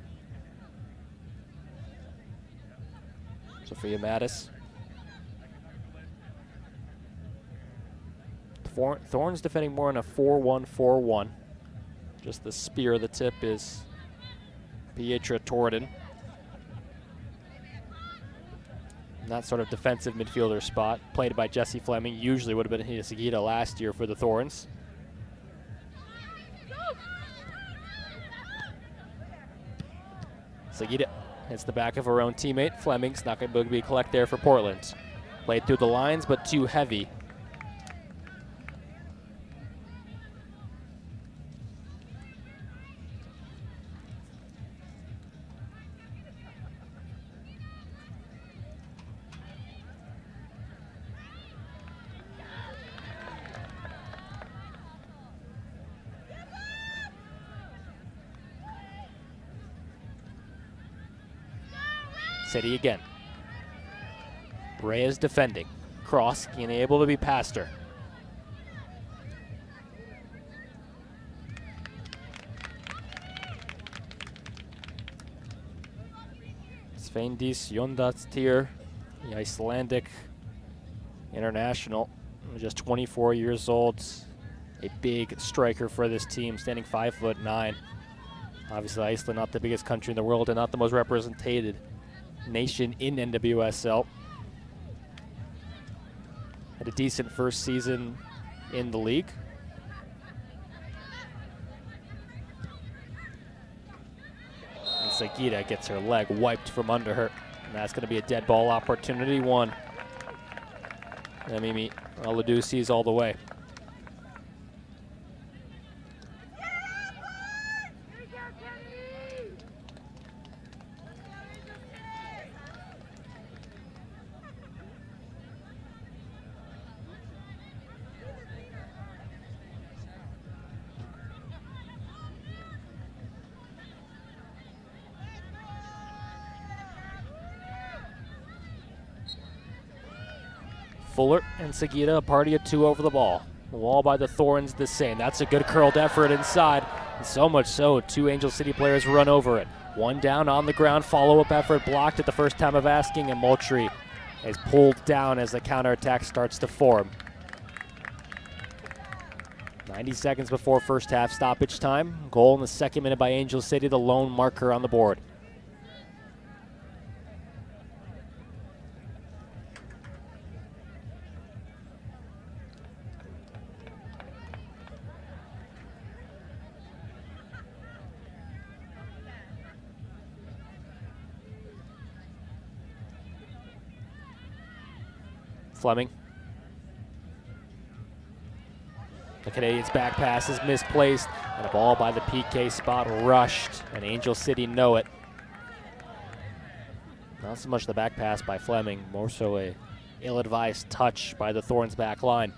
Sophia Mattis. Thorns defending more in a 4-1-4-1. Just the spear, the tip is Pietra Torden. That sort of defensive midfielder spot, played by Jessie Fleming, usually would have been Hina Sagita last year for the Thorns. Sagita hits the back of her own teammate. Fleming's not going to be collect there for Portland. Played through the lines, but too heavy. City again. Reyes defending. Cross, being able to be past her. Sveindis Jondatstir, the Icelandic international, just 24 years old. A big striker for this team, standing 5'9". Obviously, Iceland not the biggest country in the world and not the most represented nation in NWSL. Had a decent first season in the league. And Sagita gets her leg wiped from under her. And that's going to be a dead ball opportunity. One. And Mimi Aladusi's all the way. Fuller and Sagita, a party of two over the ball. The wall by the Thorns the same. That's a good curled effort inside. And so much so, two Angel City players run over it. One down on the ground, follow-up effort blocked at the first time of asking, and Moultrie is pulled down as the counterattack starts to form. 90 seconds before first half stoppage time. Goal in the second minute by Angel City, the lone marker on the board. Fleming. The Canadians' back pass is misplaced, and a ball by the PK spot rushed, and Angel City know it. Not so much the back pass by Fleming, more so a ill-advised touch by the Thorns back line.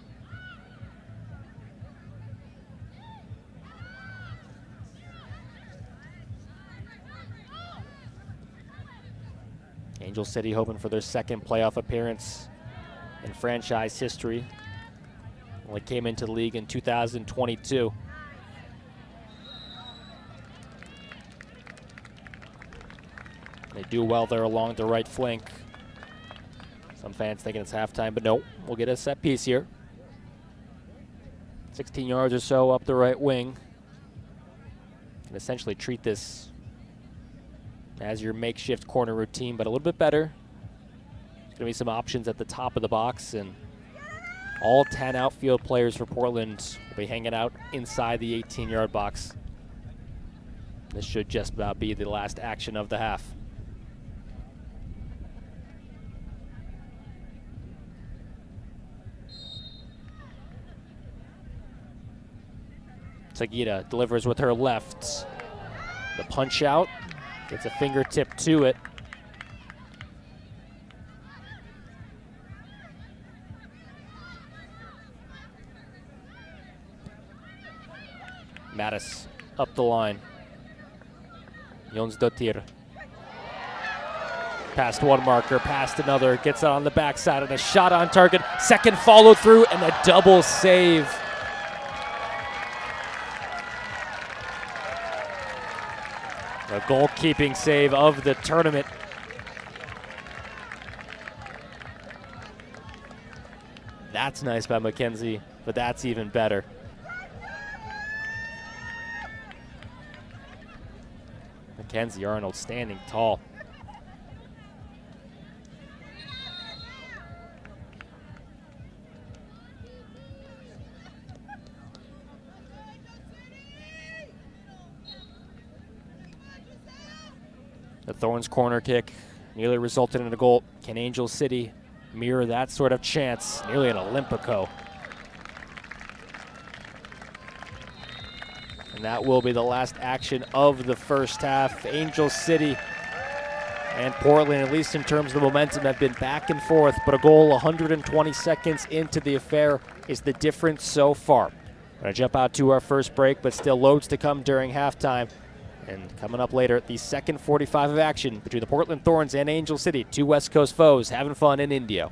Angel City hoping for their second playoff appearance in franchise history. Only came into the league in 2022. They do well there along the right flank. Some fans thinking it's halftime, but no, we'll get a set piece here. 16 yards or so up the right wing. And essentially treat this as your makeshift corner routine, but a little bit better. There's going to be some options at the top of the box, and all 10 outfield players for Portland will be hanging out inside the 18-yard box. This should just about be the last action of the half. Sagita delivers with her left. The punch out, gets a fingertip to it. Mattis up the line. Jonsdottir. Past one marker, past another, gets it on the backside and a shot on target. Second follow through and a double save. The goalkeeping save of the tournament. That's nice by Mackenzie, but that's even better. Mackenzie Arnold standing tall. The Thorns corner kick nearly resulted in a goal. Can Angel City mirror that sort of chance? Nearly an Olympico. And that will be the last action of the first half. Angel City and Portland, at least in terms of the momentum, have been back and forth, but a goal 120 seconds into the affair is the difference so far. We're going to jump out to our first break, but still loads to come during halftime. And coming up later, the second 45 of action between the Portland Thorns and Angel City, two West Coast foes having fun in Indio.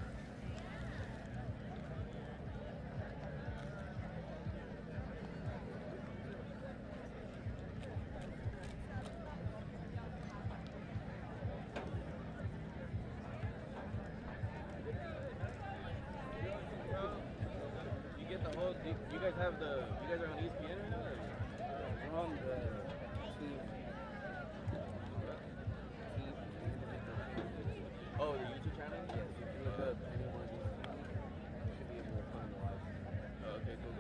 You guys are on ESPN right now? Or? We're on the team. Oh, the YouTube channel? Yes. You can look up any one of these. You should be able to find the live. Oh, okay, cool.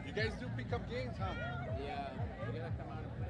You guys do pick up games, huh? Yeah, you gotta come out and play.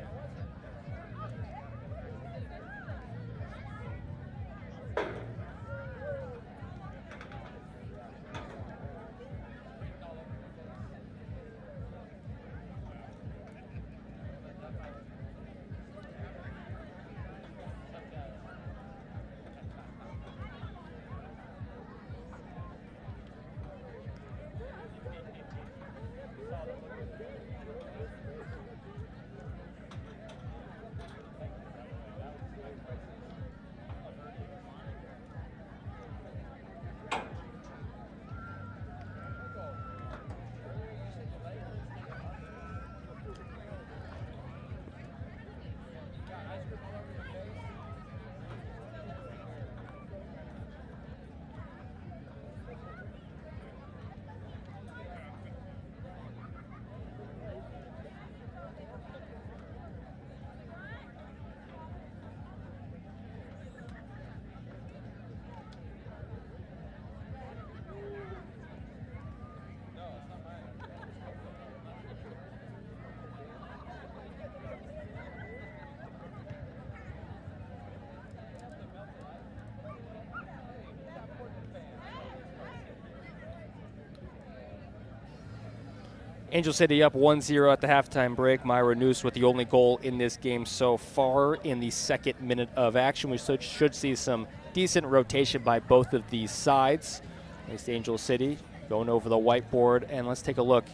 Angel City up 1-0 at the halftime break. Myra Noose with the only goal in this game so far in the second minute of action. We should see some decent rotation by both of these sides. It's Angel City going over the whiteboard, and let's take a look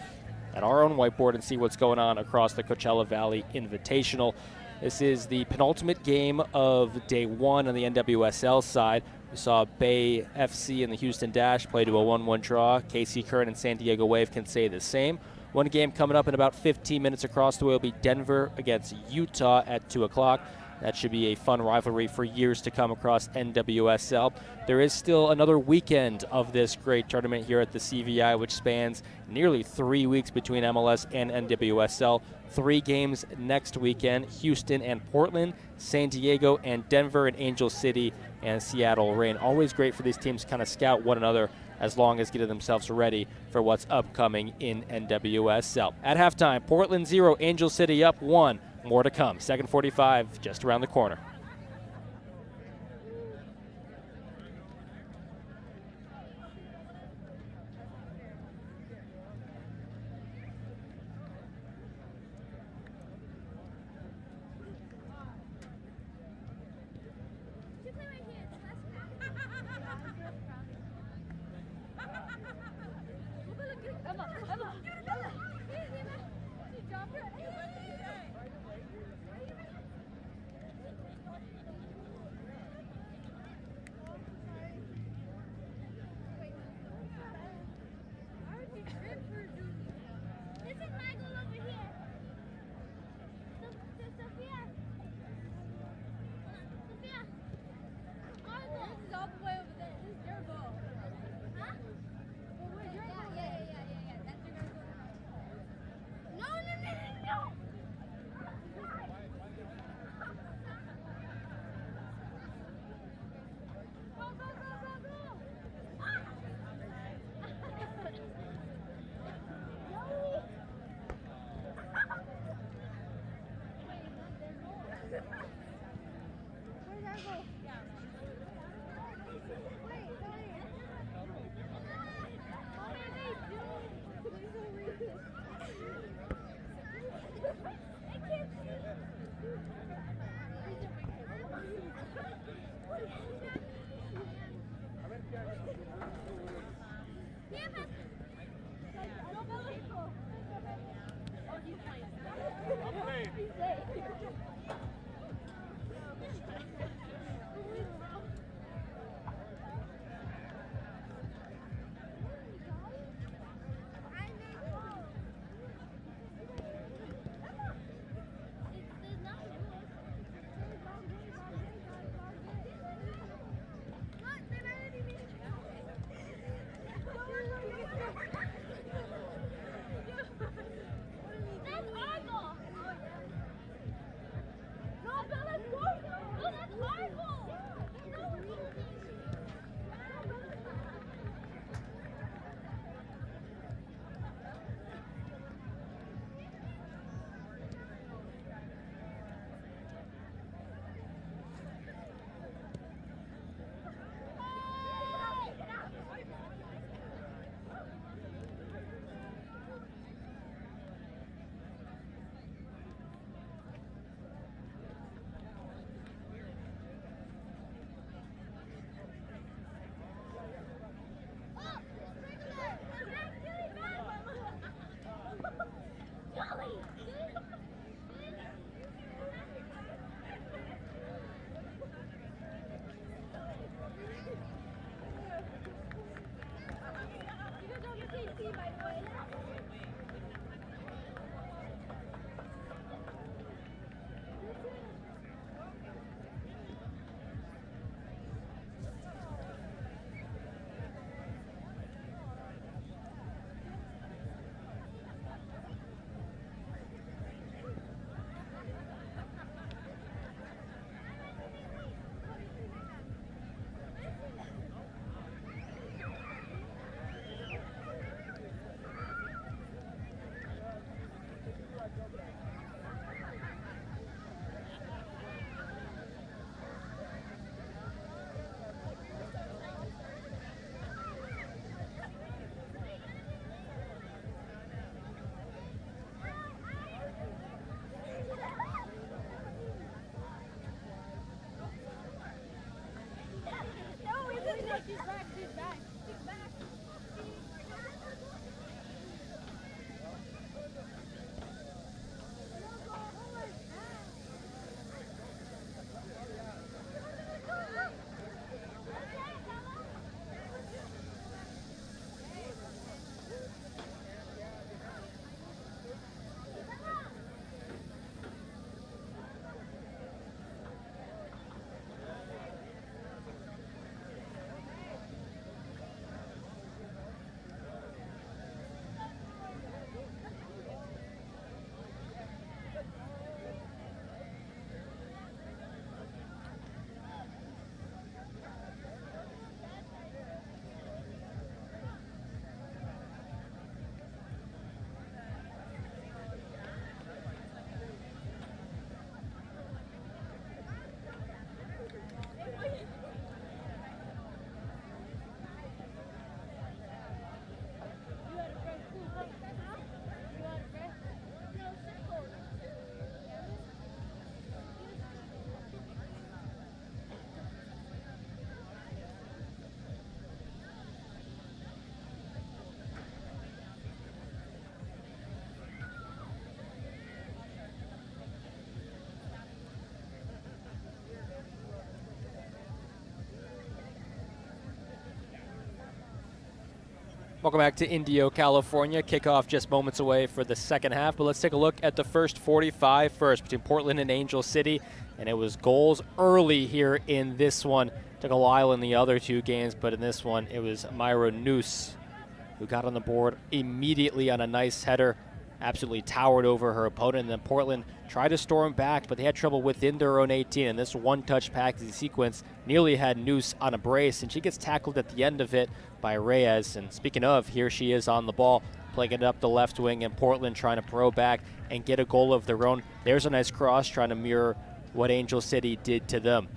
at our own whiteboard and see what's going on across the Coachella Valley Invitational. This is the penultimate game of day one on the NWSL side. We saw Bay FC and the Houston Dash play to a 1-1 draw. KC Current and San Diego Wave can say the same. One game coming up in about 15 minutes across the way will be Denver against Utah at 2 o'clock. That should be a fun rivalry for years to come across NWSL. There is still another weekend of this great tournament here at the CVI, which spans nearly 3 weeks between MLS and NWSL. 3 games next weekend: Houston and Portland, San Diego and Denver, and Angel City and Seattle Reign. Always great for these teams to kind of scout one another as long as getting themselves ready for what's upcoming in NWSL. At halftime, Portland 0, Angel City up 1. More to come. Second 45 just around the corner. Welcome back to Indio, California. Kickoff just moments away for the second half, but let's take a look at the first 45 first between Portland and Angel City, and it was goals early here in this one. Took a while in the other two games, but in this one it was Myra Noose who got on the board immediately on a nice header, absolutely towered over her opponent, and then Portland tried to storm back, but they had trouble within their own 18, and this one-touch passing sequence nearly had Noose on a brace, and she gets tackled at the end of it by Reyes. And speaking of, here she is on the ball, playing it up the left wing, and Portland trying to pro back and get a goal of their own. There's a nice cross trying to mirror what Angel City did to them.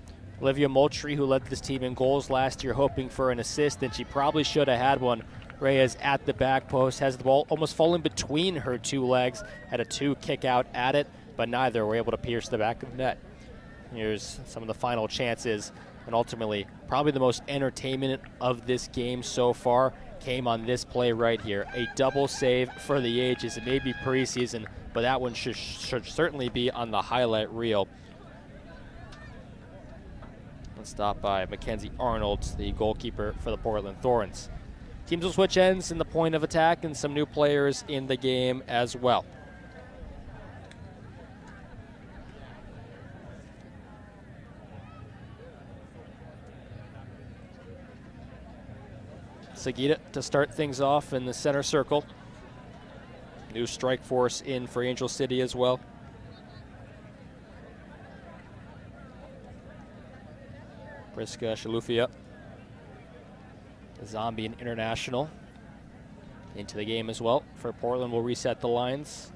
Olivia Moultrie, who led this team in goals last year, hoping for an assist, and she probably should have had one. Reyes at the back post, has the ball almost falling between her two legs, had a two kick out at it, but neither were able to pierce the back of the net. Here's some of the final chances, and ultimately probably the most entertainment of this game so far came on this play right here. A double save for the ages. It may be preseason, but that one should certainly be on the highlight reel. Let's stop by Mackenzie Arnold, the goalkeeper for the Portland Thorns. Teams will switch ends in the point of attack, and some new players in the game as well. Sagita to start things off in the center circle. New strike force in for Angel City as well. Priska Shalufia, the Zambian international, into the game as well. For Portland, will reset the lines.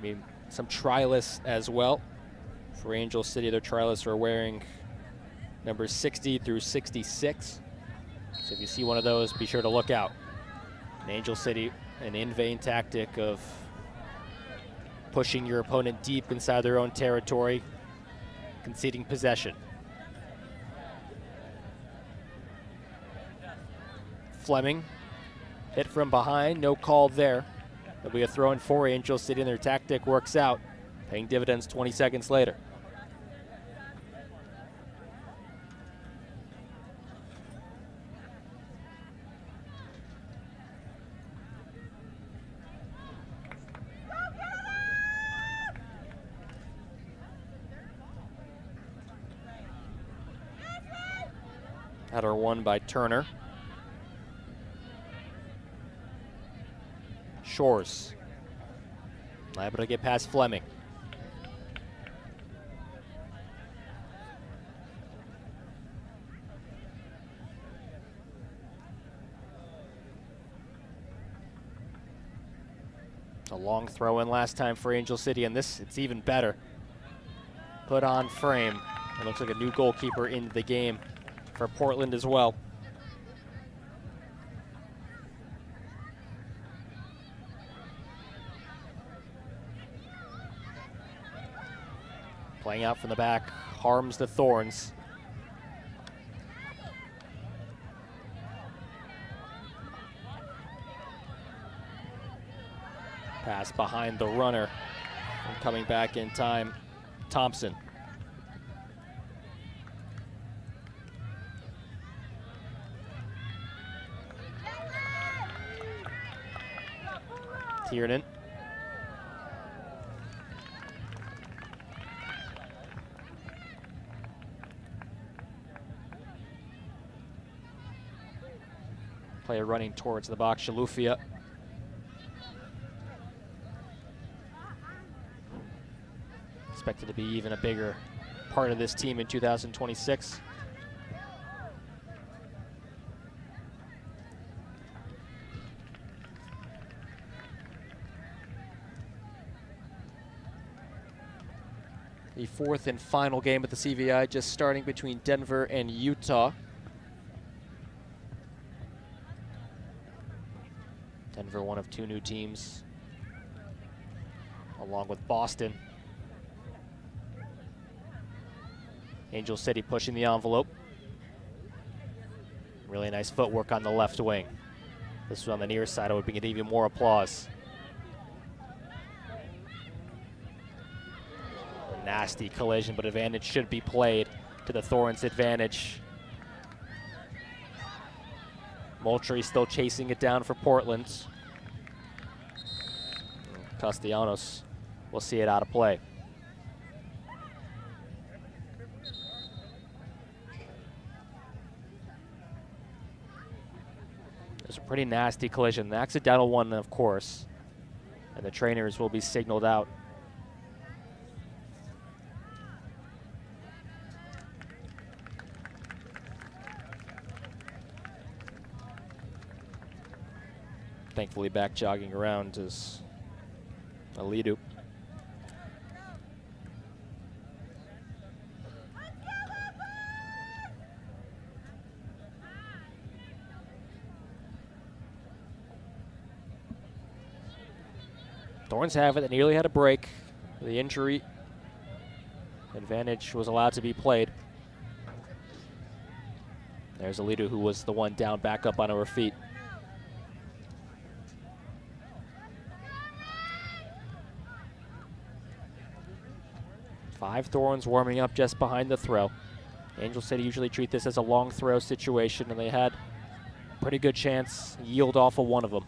Maybe some trialists as well. For Angel City, their trialists are wearing numbers 60 through 66. So if you see one of those, be sure to look out. In Angel City, an in-vein tactic of pushing your opponent deep inside their own territory, conceding possession. Fleming, hit from behind, no call there. There'll be a throw in for Angel City, and their tactic works out, paying dividends 20 seconds later. Header won by Turner. Shores able to get past Fleming. A long throw in last time for Angel City, and this, it's even better. Put on frame. It looks like a new goalkeeper in the game for Portland as well. Playing out from the back, harms the Thorns. Pass behind the runner. And coming back in time, Thompson. Tiernan. Player running towards the box, Shalufia. Expected to be even a bigger part of this team in 2026. The fourth and final game at the CVI, just starting between Denver and Utah. Denver, one of two new teams, along with Boston. Angel City pushing the envelope. Really nice footwork on the left wing. This was on the near side, I would get even more applause. A nasty collision, but advantage should be played to the Thorns' advantage. Moultrie still chasing it down for Portland. Castellanos will see it out of play. There's a pretty nasty collision, an accidental one, of course, and the trainers will be signaled out. Thankfully back jogging around is Alidu. Thorns have it. They nearly had a break. The injury advantage was allowed to be played. There's Alidu, who was the one down back up on her feet. Five Thorns warming up just behind the throw. Angel City usually treat this as a long throw situation, and they had a pretty good chance yield off of one of them.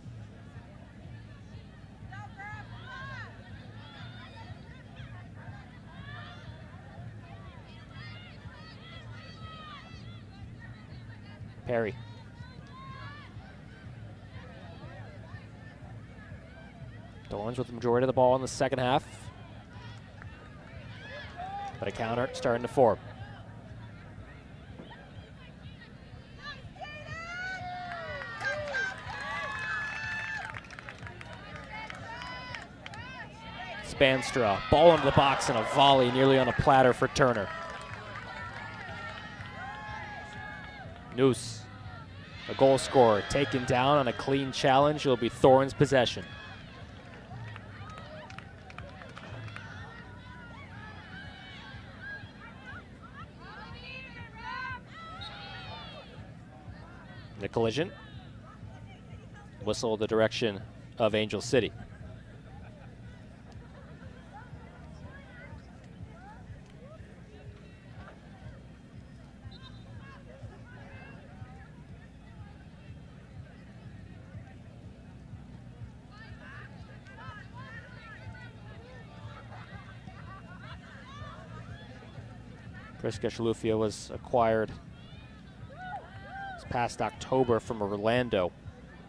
Perry. Thorns with the majority of the ball in the second half. But a counter starting to form. Spanstra, ball into the box and a volley nearly on a platter for Turner. Noose, a goal scorer, taken down on a clean challenge. It'll be Thorns' possession. The collision. Whistle the direction of Angel City. Priska Shalufia was acquired this past October from Orlando,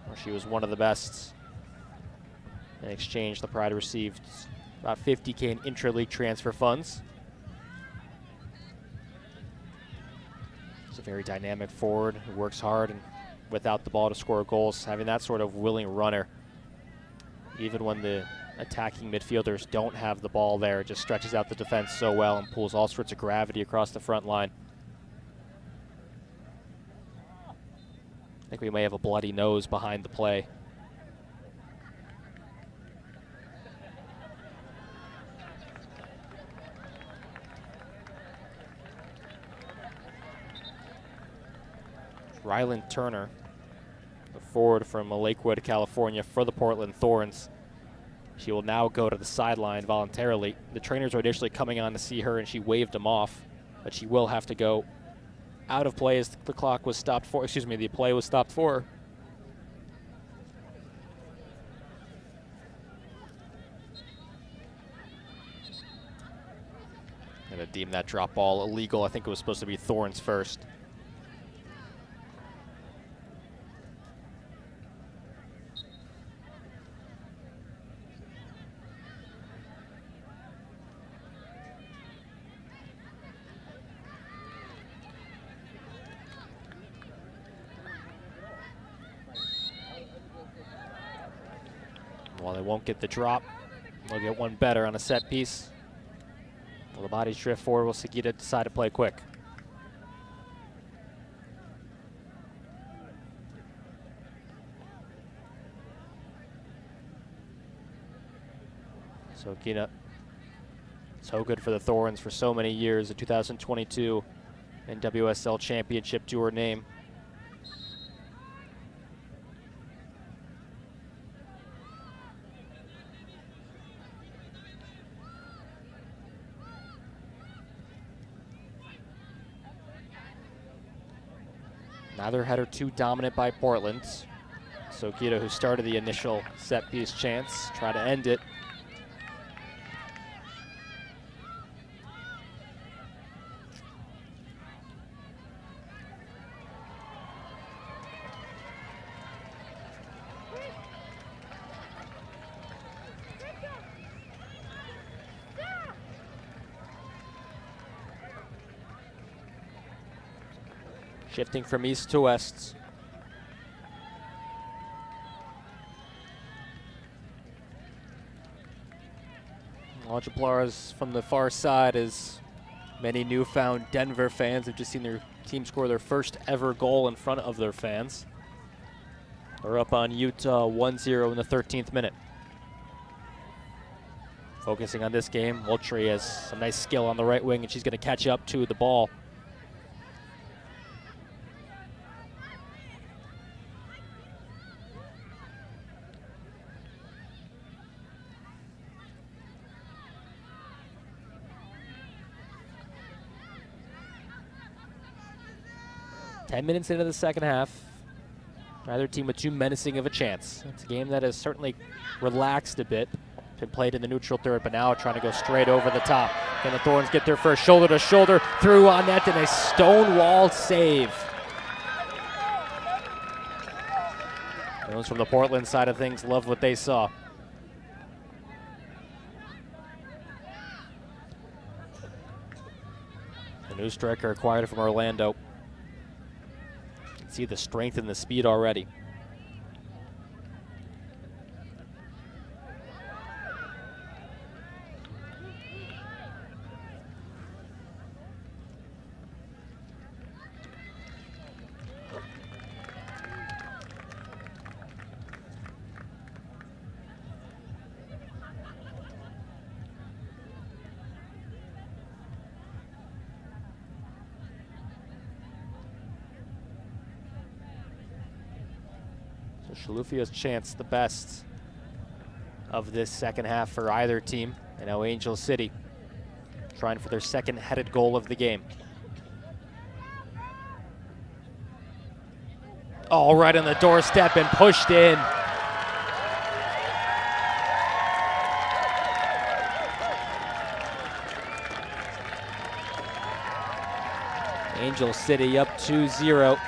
where she was one of the best. In exchange, the Pride received about $50K in intra-league transfer funds. She's a very dynamic forward who works hard and without the ball to score goals. Having that sort of willing runner, even when the attacking midfielders don't have the ball there, it just stretches out the defense so well and pulls all sorts of gravity across the front line. I think we may have a bloody nose behind the play. Ryland Turner, the forward from Lakewood, California, for the Portland Thorns. She will now go to the sideline voluntarily. The trainers were initially coming on to see her, and she waved them off, but she will have to go out of play as the clock was stopped for. Excuse me, the play was stopped for. Going to deem that drop ball illegal. I think it was supposed to be Thorns first. While they won't get the drop, they'll get one better on a set piece. Will the bodies drift forward? Will Sagita decide to play quick? So Kina, so good for the Thorns for so many years. The 2022 NWSL Championship to her name. Neither header too dominant by Portland. So Kita, who started the initial set piece chance, try to end it. Shifting from east to west. Large applause from the far side as many newfound Denver fans have just seen their team score their first ever goal in front of their fans. They're up on Utah 1-0 in the 13th minute. Focusing on this game, Moultrie has some nice skill on the right wing, and she's going to catch up to the ball. Ten minutes into the second half, neither team with too menacing of a chance. It's a game that has certainly relaxed a bit. Been played in the neutral third, but now trying to go straight over the top. Can the Thorns get their first shoulder to shoulder through on net, and a stonewall save. Those from the Portland side of things love what they saw. The new striker acquired from Orlando. See the strength and the speed already. Shalufia's chance the best of this second half for either team. And now Angel City trying for their second headed goal of the game. Oh, right on the doorstep and pushed in. Angel City up 2-0.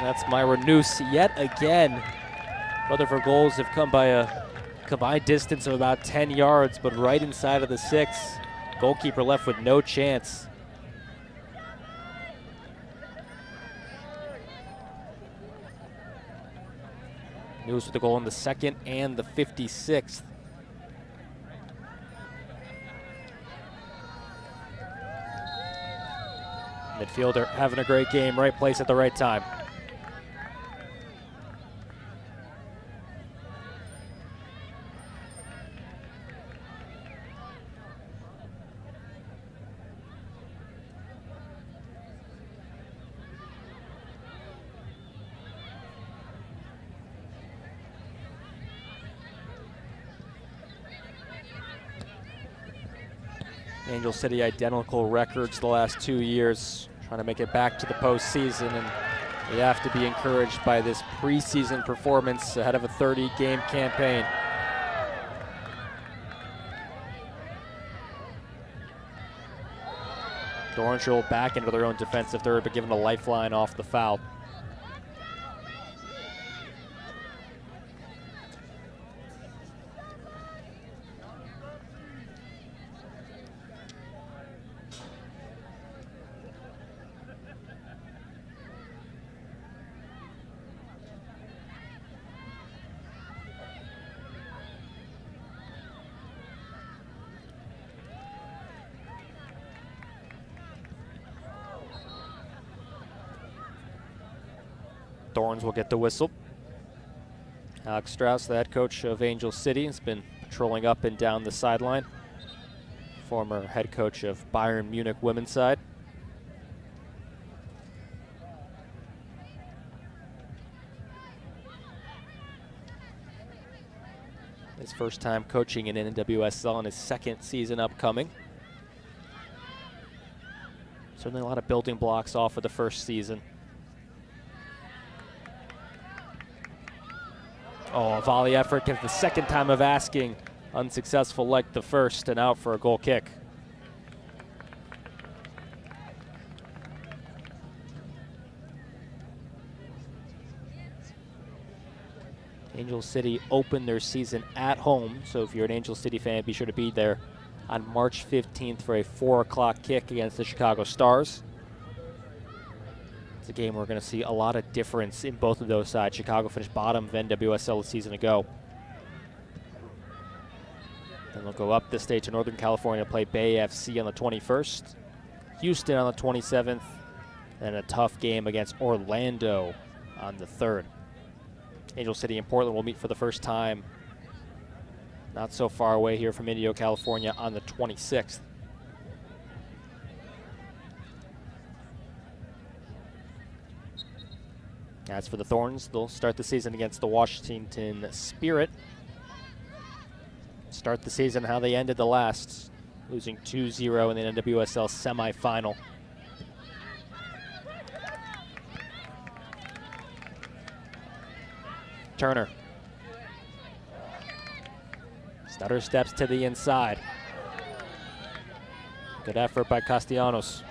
That's Myra Noose yet again. Both of her goals have come by a combined distance of about 10 yards, but right inside of the 6. Goalkeeper left with no chance. Noose with the goal in the second and the 56th. Midfielder having a great game, right place at the right time. Angel City identical records the last 2 years, trying to make it back to the postseason, and they have to be encouraged by this preseason performance ahead of a 30-game campaign. Thorns roll back into their own defensive third, but given a lifeline off the foul. Thorns will get the whistle. Alex Strauss, the head coach of Angel City, has been patrolling up and down the sideline. Former head coach of Bayern Munich women's side. His first time coaching in NWSL in his second season upcoming. Certainly a lot of building blocks off of the first season. Oh, a volley effort gives the second time of asking. Unsuccessful like the first, and out for a goal kick. Angel City opened their season at home, so if you're an Angel City fan, be sure to be there on March 15th for a 4 o'clock kick against the Chicago Stars. It's a game we're going to see a lot of difference in both of those sides. Chicago finished bottom of NWSL a season ago. Then they'll go up this state to Northern California to play Bay FC on the 21st, Houston on the 27th, and a tough game against Orlando on the 3rd. Angel City and Portland will meet for the first time not so far away here from Indio, California on the 26th. As for the Thorns, they'll start the season against the Washington Spirit. Start the season how they ended the last, losing 2-0 in the NWSL semifinal. Turner. Stutter steps to the inside. Good effort by Castellanos.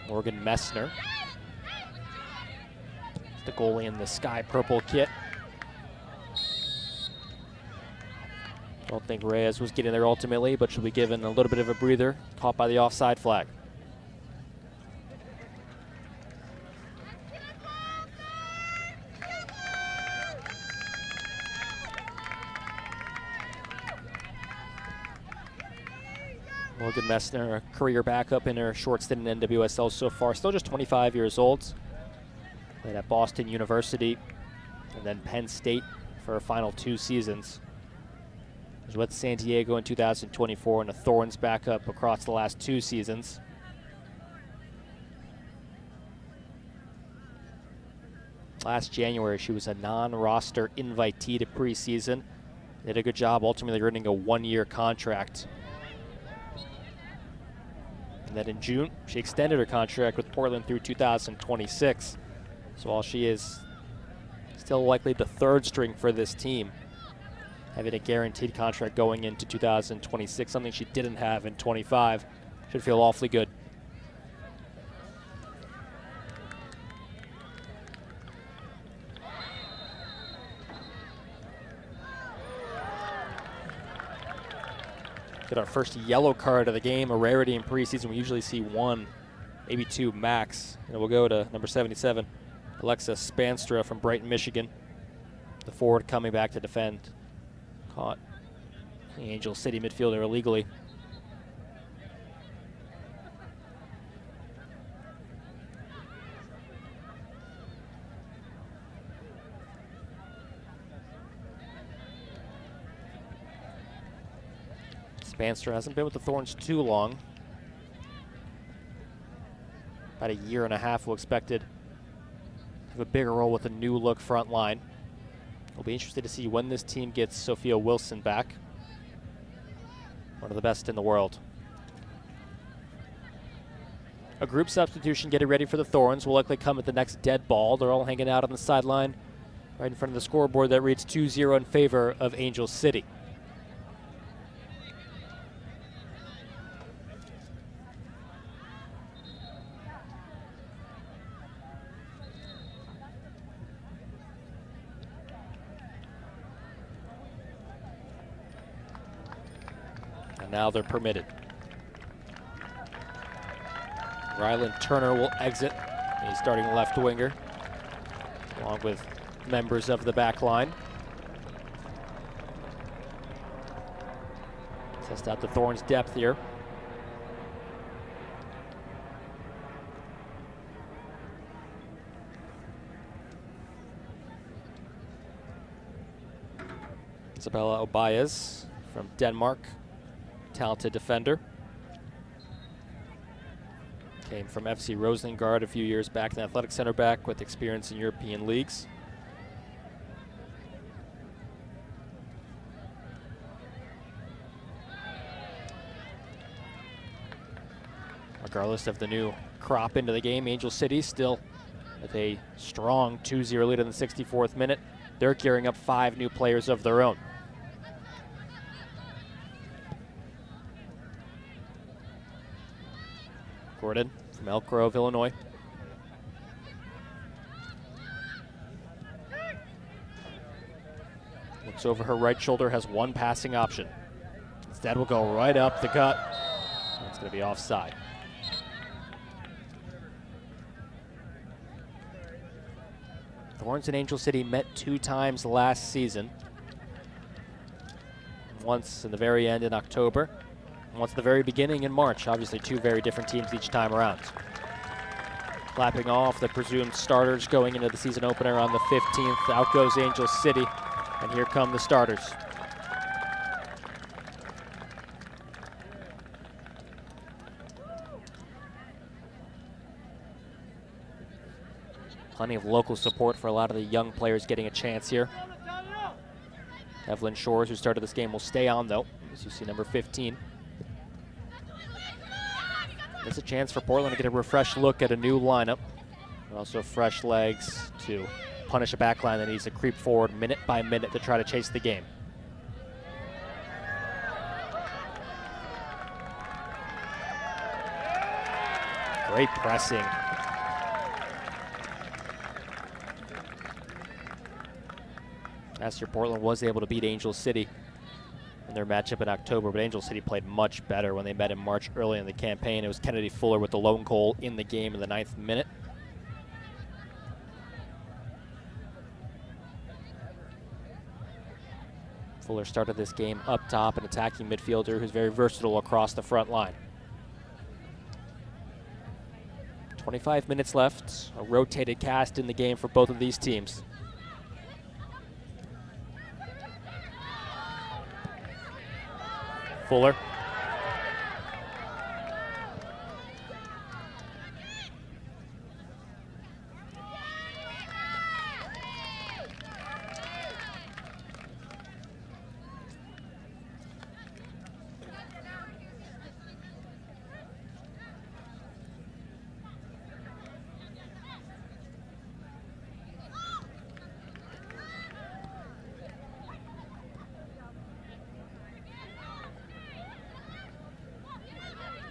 Morgan Messner, the goalie in the sky purple kit. Don't think Reyes was getting there ultimately, but she'll be given a little bit of a breather, caught by the offside flag. Morgan Messner, a career backup in her short stint in NWSL so far, still just 25 years old. Played at Boston University and then Penn State for her final 2 seasons. Was with San Diego in 2024 and a Thorns backup across the last 2 seasons. Last January, she was a non-roster invitee to preseason. Did a good job ultimately earning a 1-year contract. And then in June, she extended her contract with Portland through 2026. So while she is still likely the 3rd string for this team, having a guaranteed contract going into 2026, something she didn't have in 25, should feel awfully good. Get our first yellow card of the game, a rarity in preseason. We usually see 1, maybe 2 max. And we'll go to number 77, Alexa Spanstra from Brighton, Michigan. The forward coming back to defend. Caught the Angel City midfielder illegally. Spanstra hasn't been with the Thorns too long. About a year and a half, we'll expected have a bigger role with a new look front line. We'll be interested to see when this team gets Sophia Wilson back. One of the best in the world. A group substitution getting ready for the Thorns will likely come at the next dead ball. They're all hanging out on the sideline right in front of the scoreboard that reads 2-0 in favor of Angel City. And now they're permitted. Ryland Turner will exit. He's starting left winger, along with members of the back line. Test out the Thorns' depth here. Isabella Obayas from Denmark, talented defender. Came from FC Rosengard a few years back, an athletic center back with experience in European leagues. Regardless of the new crop into the game, Angel City still with a strong 2-0 lead in the 64th minute. They're gearing up 5 new players of their own. Gordon from Elk Grove, Illinois. Looks over her right shoulder, has one passing option. Instead will go right up the gut. It's going to be offside. Thorns and Angel City met 2 times last season. Once in the very end in October. Once at the very beginning in March. Obviously 2 very different teams each time around. Clapping off the presumed starters going into the season opener on the 15th. Out goes Angel City, and here come the starters. Plenty of local support for a lot of the young players getting a chance here. Evelyn Shores, who started this game, will stay on though, as you see number 15. It's a chance for Portland to get a refreshed look at a new lineup. And also fresh legs to punish a backline that needs to creep forward minute by minute to try to chase the game. Great pressing. Last year, Portland was able to beat Angel City in their matchup in October, but Angel City played much better when they met in March early in the campaign. It was Kennedy Fuller with the lone goal in the game in the 9th minute. Fuller started this game up top, an attacking midfielder who's very versatile across the front line. 25 minutes left, a rotated cast in the game for both of these teams. Fuller.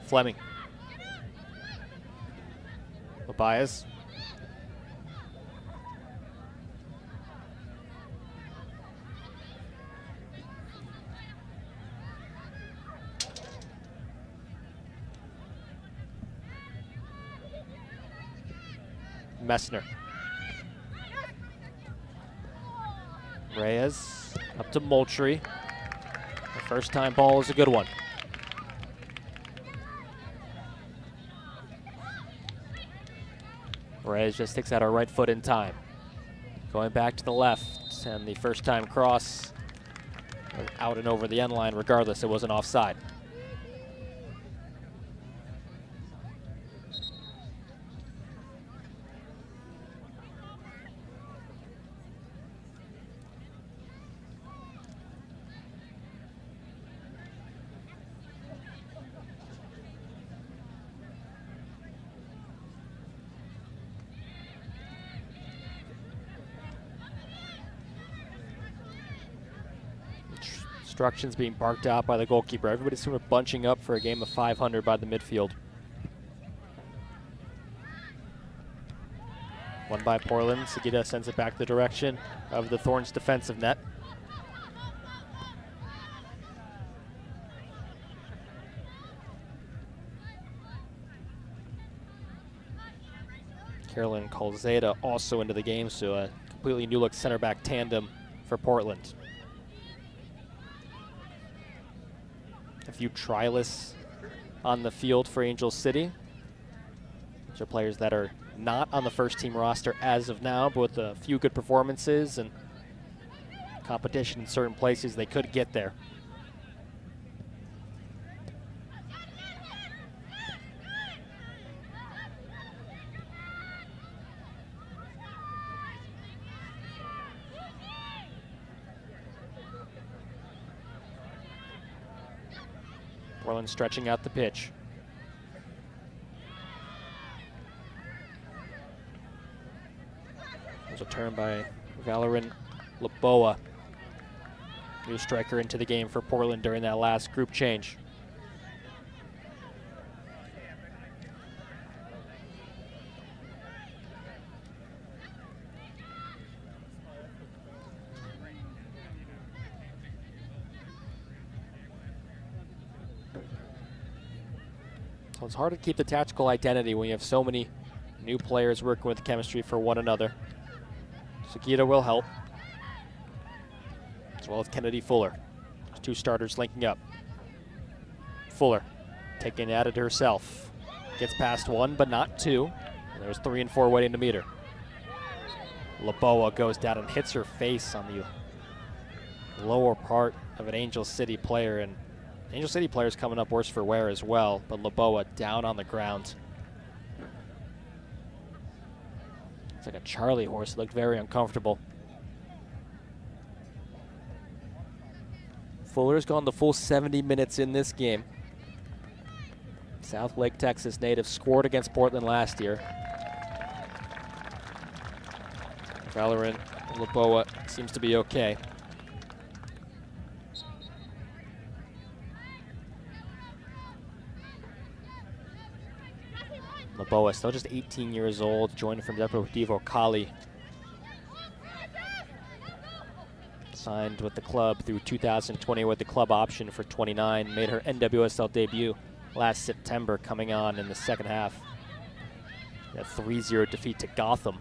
Fleming. Obayas. Messner. Reyes up to Moultrie. The first time ball is a good one. Reyes just sticks out her right foot in time. Going back to the left, and the first time cross out and over the end line. Regardless, it wasn't offside. Instructions being barked out by the goalkeeper. Everybody's sort of bunching up for a game of 500 by the midfield. One by Portland. Sagita sends it back the direction of the Thorns defensive net. Carolyn Colzada also into the game, so a completely new look center back tandem for Portland. A few trialists on the field for Angel City. These are players that are not on the first team roster as of now, but with a few good performances and competition in certain places, they could get there. Portland stretching out the pitch. There's a turn by Valerin Laboa, new striker into the game for Portland during that last group change. So it's hard to keep the tactical identity when you have so many new players working with chemistry for one another. Sagita will help, as well as Kennedy Fuller. There's two starters linking up. Fuller taking at it herself. Gets past one, but not two. And there's 3 and 4 waiting to meet her. Laboa goes down and hits her face on the lower part of an Angel City player, and Angel City players coming up worse for wear as well, but Laboa down on the ground. It's like a Charlie horse. It looked very uncomfortable. Fuller's gone the full 70 minutes in this game. South Lake, Texas native, scored against Portland last year. Valerin Laboa seems to be okay. Laboa still just 18 years old, joined from Deportivo Cali. Signed with the club through 2020 with the club option for 29. Made her NWSL debut last September, coming on in the second half. A 3-0 defeat to Gotham.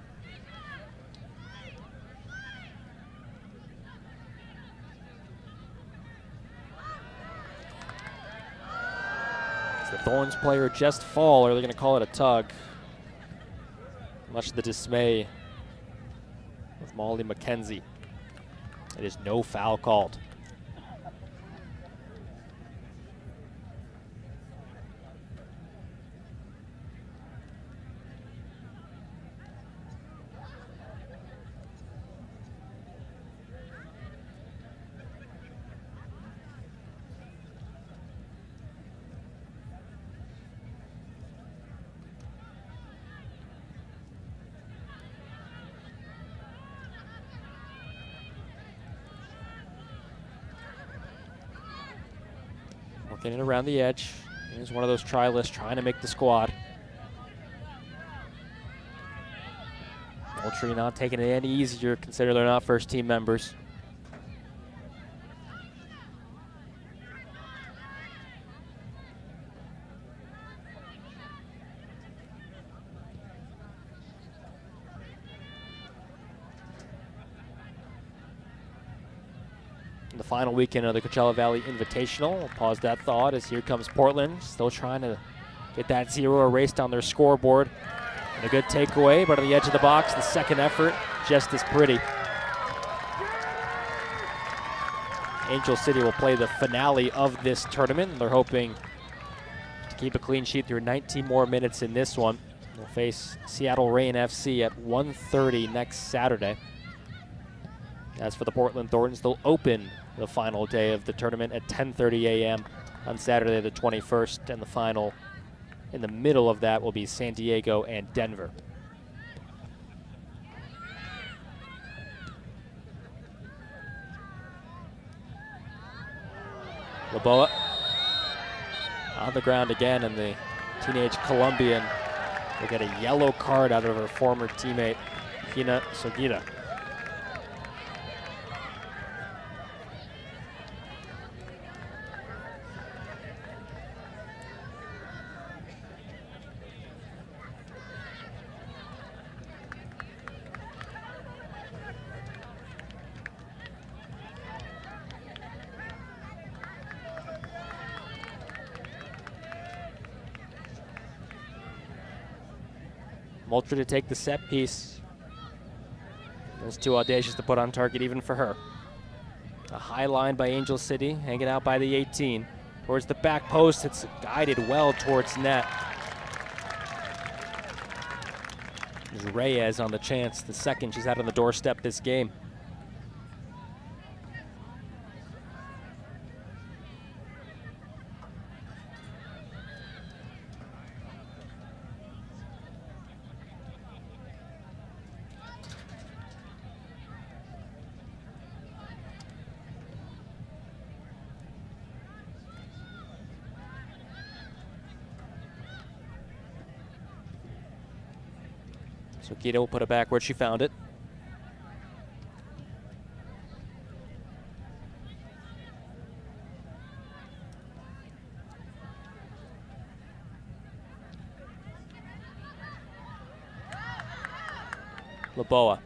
The Thorns player just fall, or are they going to call it a tug? Much to the dismay of Molly McKenzie. It is no foul called. Working it around the edge. Here's one of those trialists trying to make the squad. Moultrie not taking it any easier, considering they're not first team members. The final weekend of the Coachella Valley Invitational. We'll pause that thought as here comes Portland, still trying to get that 0 erased on their scoreboard. And a good takeaway, but on the edge of the box, the second effort, just as pretty. Angel City will play the finale of this tournament. They're hoping to keep a clean sheet through 19 more minutes in this one. They'll face Seattle Reign FC at 1:30 next Saturday. As for the Portland Thorns, they'll open the final day of the tournament at 10:30 a.m. on Saturday the 21st, and the final in the middle of that will be San Diego and Denver. Laboa on the ground again, and the teenage Colombian will get a yellow card out of her former teammate, Hina Sogita. Moultrie to take the set piece. It was too audacious to put on target even for her. A high line by Angel City, hanging out by the 18. Towards the back post, it's guided well towards net. There's Reyes on the chance, the second she's had on the doorstep this game. So Gita will put it back where she found it. Laboa.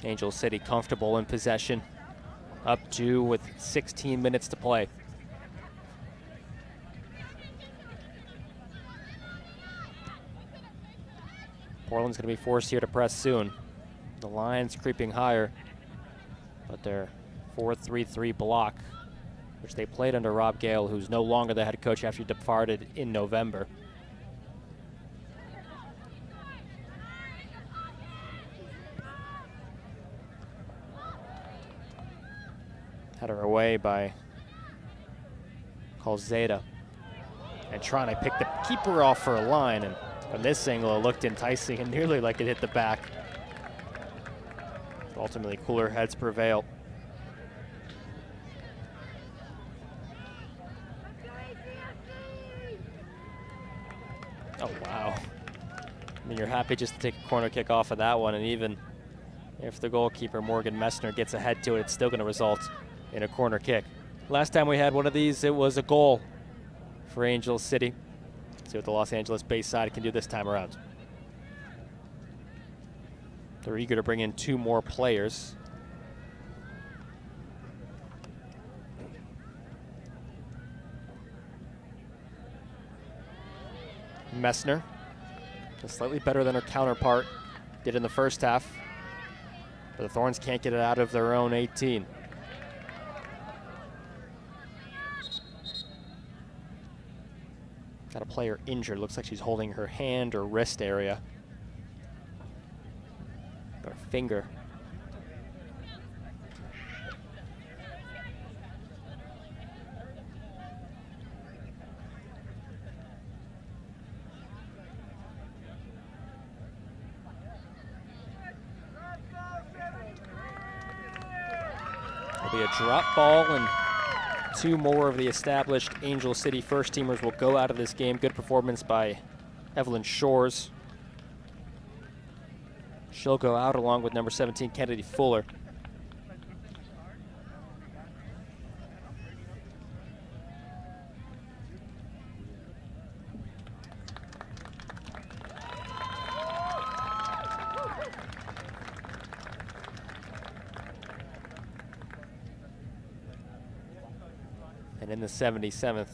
Angel City comfortable in possession, up 2 with 16 minutes to play. Portland's going to be forced here to press soon. The line's creeping higher, but their 4-3-3 block, which they played under Rob Gale, who's no longer the head coach after he departed in November. Had her away by Colzeta. And trying to pick the keeper off for a line, and from this angle it looked enticing and nearly like it hit the back. But ultimately cooler heads prevail. Oh wow. I mean, you're happy just to take a corner kick off of that one, and even if the goalkeeper Morgan Messner gets ahead to it, it's still going to result in a corner kick. Last time we had one of these, it was a goal for Angel City. See what the Los Angeles-based side can do this time around. They're eager to bring in 2 more players. Messner, just slightly better than her counterpart did in the first half, but the Thorns can't get it out of their own 18. Got a player injured. Looks like she's holding her hand or wrist area. Or finger. There'll be a drop ball, and 2 more of the established Angel City first teamers will go out of this game. Good performance by Evelyn Shores. She'll go out along with number 17, Kennedy Fuller. And in the 77th,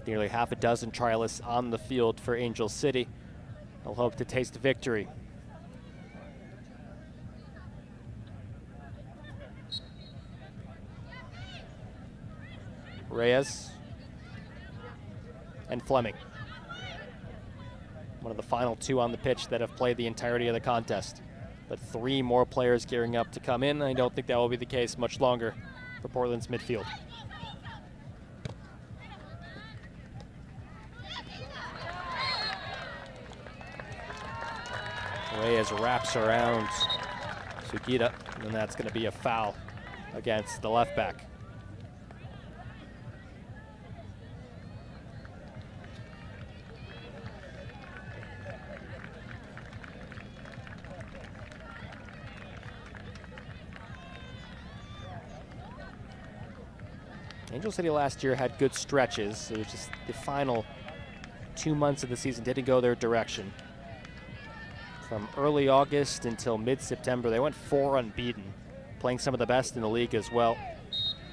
nearly half a dozen trialists on the field for Angel City. They'll hope to taste victory. Reyes and Fleming. One of the final 2 on the pitch that have played the entirety of the contest. But 3 more players gearing up to come in. I don't think that will be the case much longer for Portland's midfield. Reyes wraps around Sugita, and that's going to be a foul against the left back. Angel City last year had good stretches. It was just the final 2 months of the season didn't go their direction. From early August until mid-September, they went 4 unbeaten, playing some of the best in the league as well.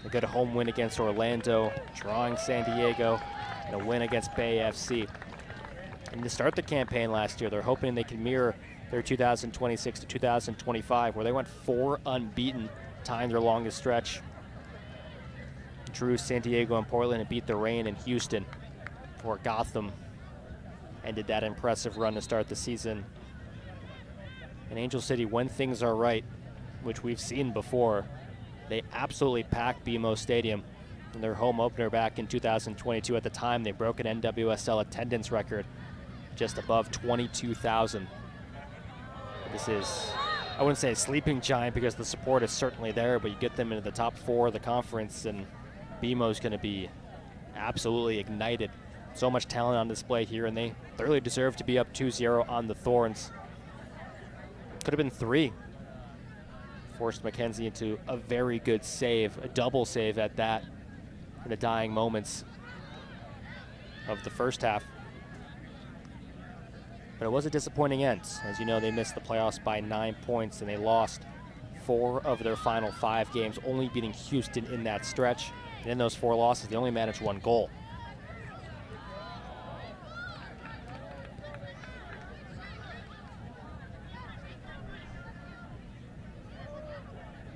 A good home win against Orlando, drawing San Diego, and a win against Bay FC. And to start the campaign last year, they're hoping they can mirror their 2026 to 2025, where they went 4 unbeaten, tying their longest stretch. Drew San Diego and Portland and beat the Reign in Houston before Gotham ended that impressive run to start the season. And Angel City, when things are right, which we've seen before, they absolutely packed BMO Stadium in their home opener back in 2022. At the time, they broke an NWSL attendance record just above 22,000. This is, I wouldn't say a sleeping giant because the support is certainly there, but you get them into the top 4 of the conference and BMO's going to be absolutely ignited. So much talent on display here, and they thoroughly deserve to be up 2-0 on the Thorns. Could have been 3. Forced McKenzie into a very good save, a double save at that, in the dying moments of the first half. But it was a disappointing end. As you know, they missed the playoffs by 9 points, and they lost 4 of their final 5 games, only beating Houston in that stretch. And in those 4 losses, they only managed 1 goal.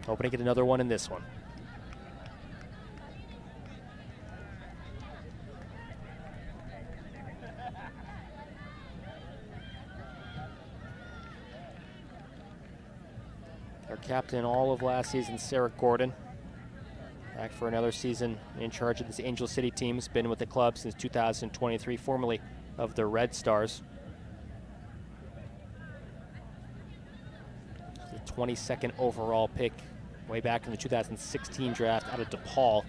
Hoping to get another one in this one. Their captain all of last season, Sarah Gordon, back for another season in charge of this Angel City team. Has been with the club since 2023, formerly of the Red Stars. The 22nd overall pick way back in the 2016 draft out of DePaul.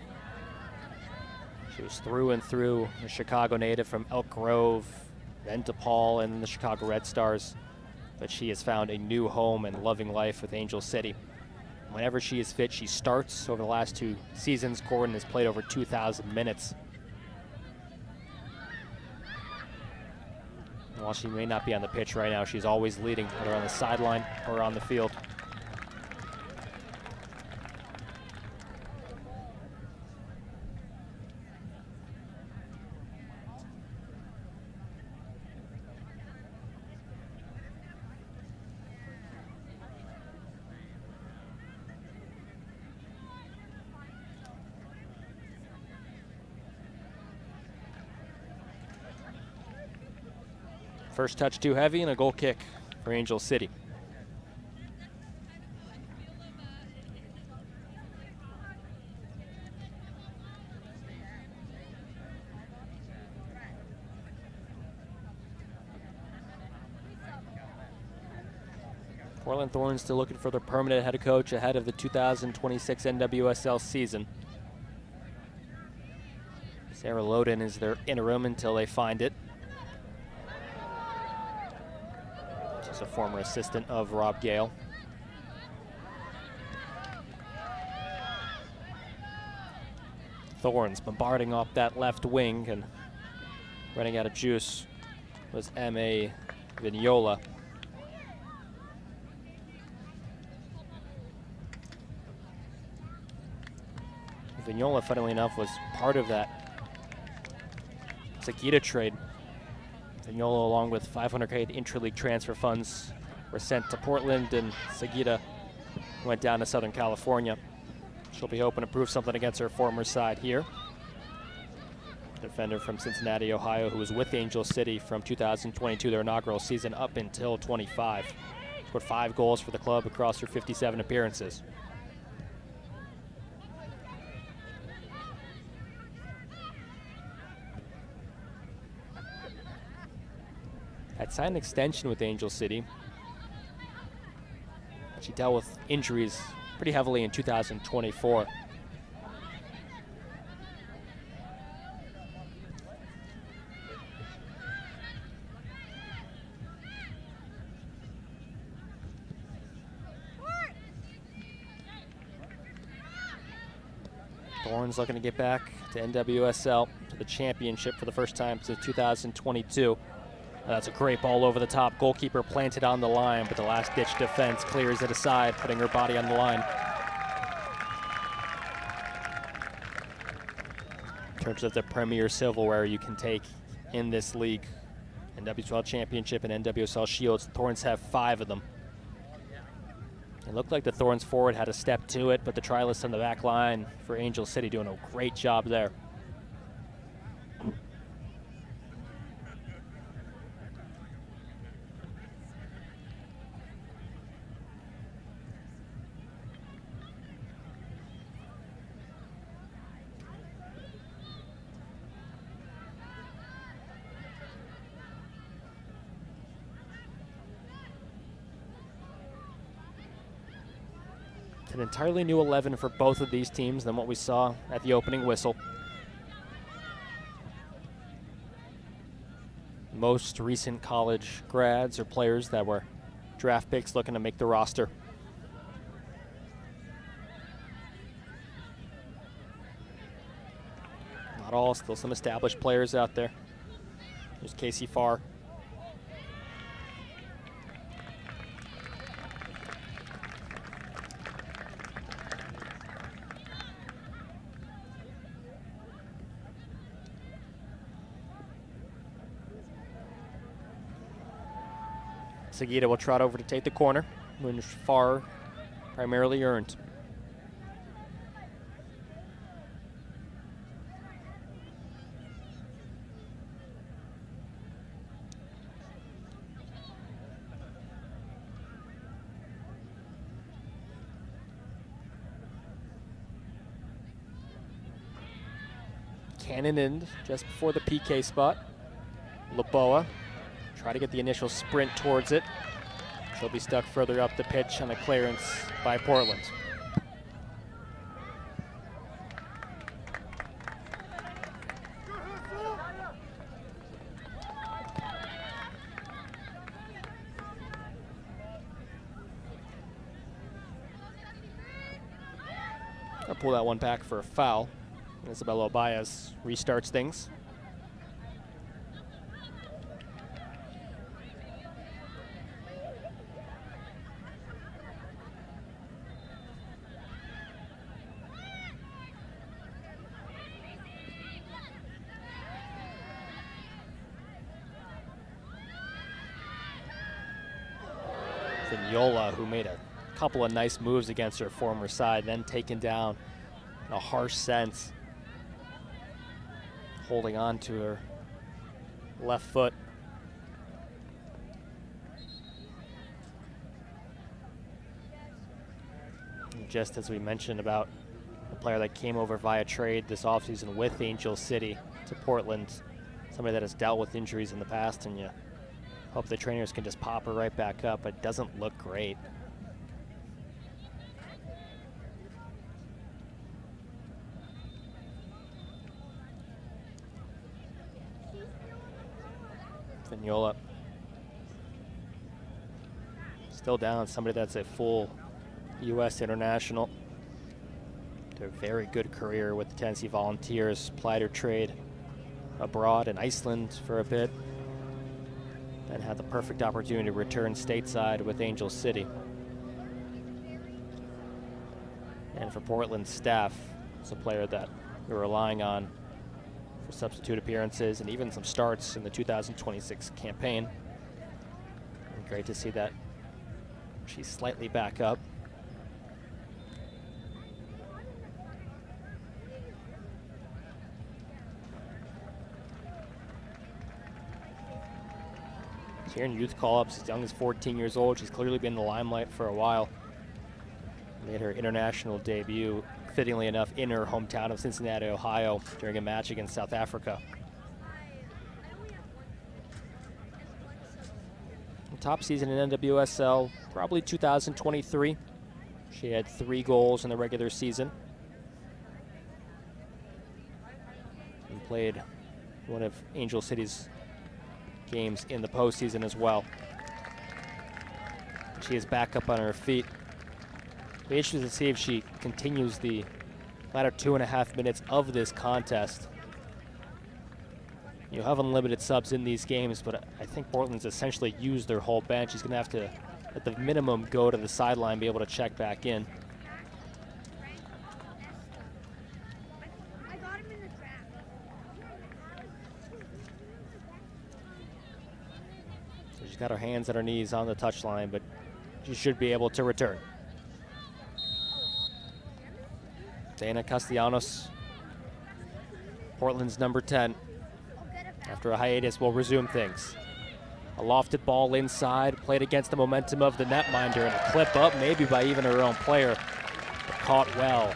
She was through and through a Chicago native from Elk Grove, then DePaul, and the Chicago Red Stars. But she has found a new home and loving life with Angel City. Whenever she is fit, she starts. Over the last 2 seasons, Gordon has played over 2,000 minutes. And while she may not be on the pitch right now, she's always leading, whether on the sideline or on the field. First touch too heavy and a goal kick for Angel City. Portland Thorns still looking for their permanent head coach ahead of the 2026 NWSL season. Sarah Loden is their interim until they find it. She's a former assistant of Rob Gale. Thorns bombarding off that left wing, and running out of juice was M.A. Vignola. Vignola, funnily enough, was part of that Sagita trade. Vignola, along with $500K intra-league transfer funds, were sent to Portland, and Sagita went down to Southern California. She'll be hoping to prove something against her former side here. Defender from Cincinnati, Ohio, who was with Angel City from 2022, their inaugural season, up until 25. Scored 5 goals for the club across her 57 appearances. Had signed an extension with Angel City. She dealt with injuries pretty heavily in 2024. Thorns looking to get back to NWSL, to the championship for the first time since 2022. That's a great ball over the top. Goalkeeper planted on the line, but the last-ditch defense clears it aside, putting her body on the line. In terms of the premier silverware you can take in this league, NWSL Championship and NWSL Shields, Thorns have 5 of them. It looked like the Thorns forward had a step to it, but the trialist on the back line for Angel City doing a great job there. It's an entirely new 11 for both of these teams than what we saw at the opening whistle. Most recent college grads or players that were draft picks looking to make the roster. Not all, still some established players out there. There's Casey Farr. Sagita will trot over to take the corner, when Farr primarily earned. Cannon in just before the PK spot. Laboa try to get the initial sprint towards it. She'll be stuck further up the pitch on a clearance by Portland. I'll pull that one back for a foul. Isabella Baez restarts things. Vignola, who made a couple of nice moves against her former side, then taken down in a harsh sense, holding on to her left foot. And just as we mentioned about a player that came over via trade this offseason with Angel City to Portland, somebody that has dealt with injuries in the past, and you hope the trainers can just pop her right back up. It doesn't look great. Vignola still down, somebody that's a full U.S. international. Had a very good career with the Tennessee Volunteers, plied her trade abroad in Iceland for a bit, and had the perfect opportunity to return stateside with Angel City. And for Portland's staff, it's a player that we're relying on for substitute appearances and even some starts in the 2026 campaign. And great to see that she's slightly back up. Here in youth call-ups, as young as 14 years old. She's clearly been in the limelight for a while. Made her international debut, fittingly enough, in her hometown of Cincinnati, Ohio, during a match against South Africa. top season in NWSL, probably 2023. She had 3 goals in the regular season. And played one of Angel City's games in the postseason as well. She is back up on her feet. Be interested to see if she continues the latter 2.5 minutes of this contest. You have unlimited subs in these games, but I think Portland's essentially used their whole bench. She's going to have to, at the minimum, go to the sideline, be able to check back in. So she's got her hands and her knees on the touchline, but she should be able to return. Dana Castellanos, Portland's number 10. After a hiatus, will resume things. A lofted ball inside, played against the momentum of the netminder, and a clip up, maybe by even her own player, but caught well.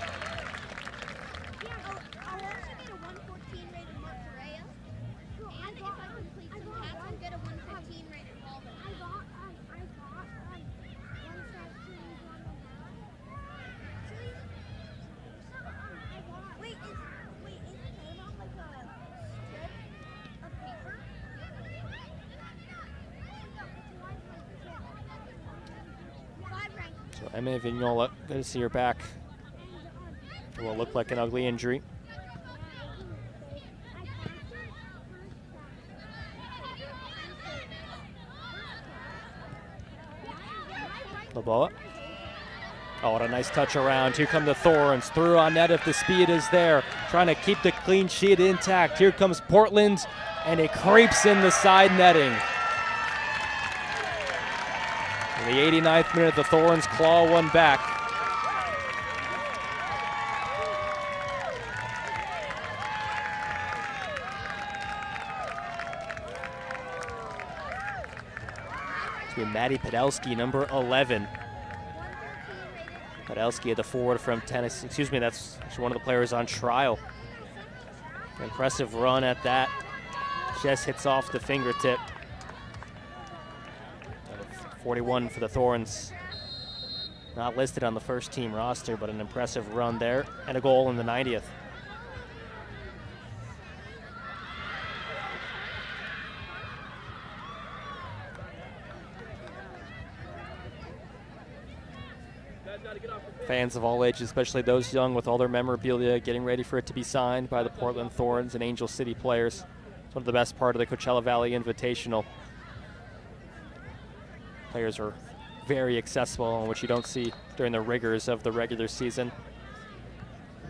Emma Vignola, good to see her back. It will look like an ugly injury. Laboa. Oh, what a nice touch around. Here come the Thorns. Through on net if the speed is there. Trying to keep the clean sheet intact. Here comes Portland, and it creeps in the side netting. In the 89th minute, the Thorns claw one back. It's been Maddie Podolsky, number 11. Podolsky, the forward from Tennessee. Excuse me, that's one of the players on trial. Impressive run at that. Just hits off the fingertip. 41 for the Thorns. Not listed on the first team roster, but an impressive run there and a goal in the 90th. Fans of all ages, especially those young with all their memorabilia, getting ready for it to be signed by the Portland Thorns and Angel City players. It's one of the best part of the Coachella Valley Invitational. Players are very accessible, which you don't see during the rigors of the regular season.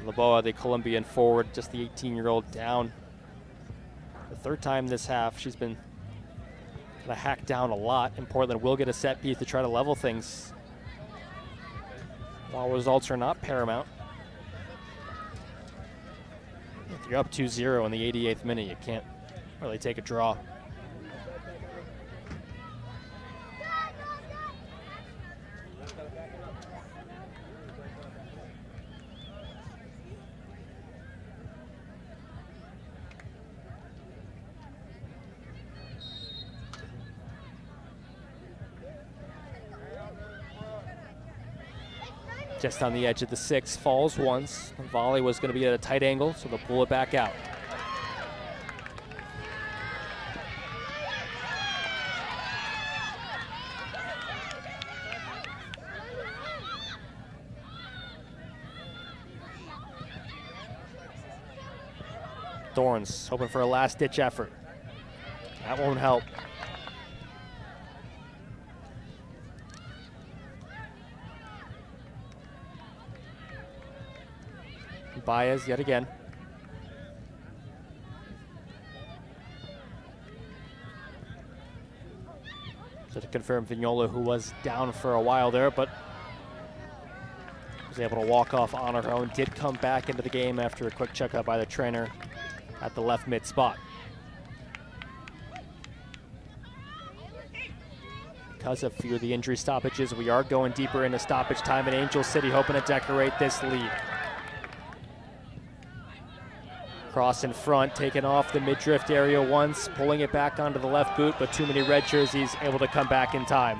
Laboa, the Colombian forward, just the 18-year-old down. The 3rd time this half, she's been kind of hacked down a lot, and Portland will get a set piece to try to level things. While results are not paramount. If you're up 2-0 in the 88th minute, you can't really take a draw. Just on the edge of the 6, falls once. The volley was going to be at a tight angle, so they'll pull it back out. Thorns hoping for a last-ditch effort. That won't help. Baez yet again. So to confirm, Vignola, who was down for a while there, but was able to walk off on her own, did come back into the game after a quick checkup by the trainer at the left mid spot. Because of a few of the injury stoppages, we are going deeper into stoppage time in Angel City, hoping to decorate this lead. Cross in front, taken off the mid-drift area once, pulling it back onto the left boot, but too many red jerseys able to come back in time.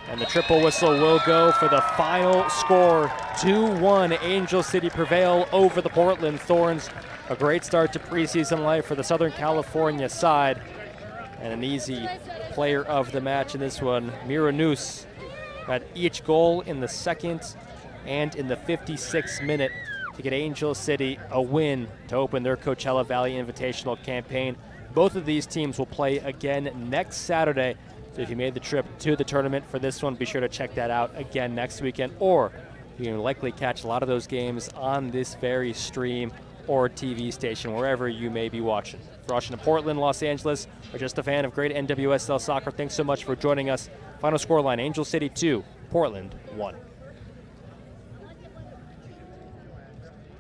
And the triple whistle will go for the final score. 2-1, Angel City prevail over the Portland Thorns. A great start to preseason life for the Southern California side. And an easy player of the match in this one, Mira Noose, got each goal in the second and in the 56th minute to get Angel City a win to open their Coachella Valley Invitational campaign. Both of these teams will play again next Saturday. So if you made the trip to the tournament for this one, be sure to check that out again next weekend, or you can likely catch a lot of those games on this very stream or TV station, wherever you may be watching. If you're watching in Portland, Los Angeles, or just a fan of great NWSL soccer, thanks so much for joining us. Final scoreline, Angel City 2, Portland 1.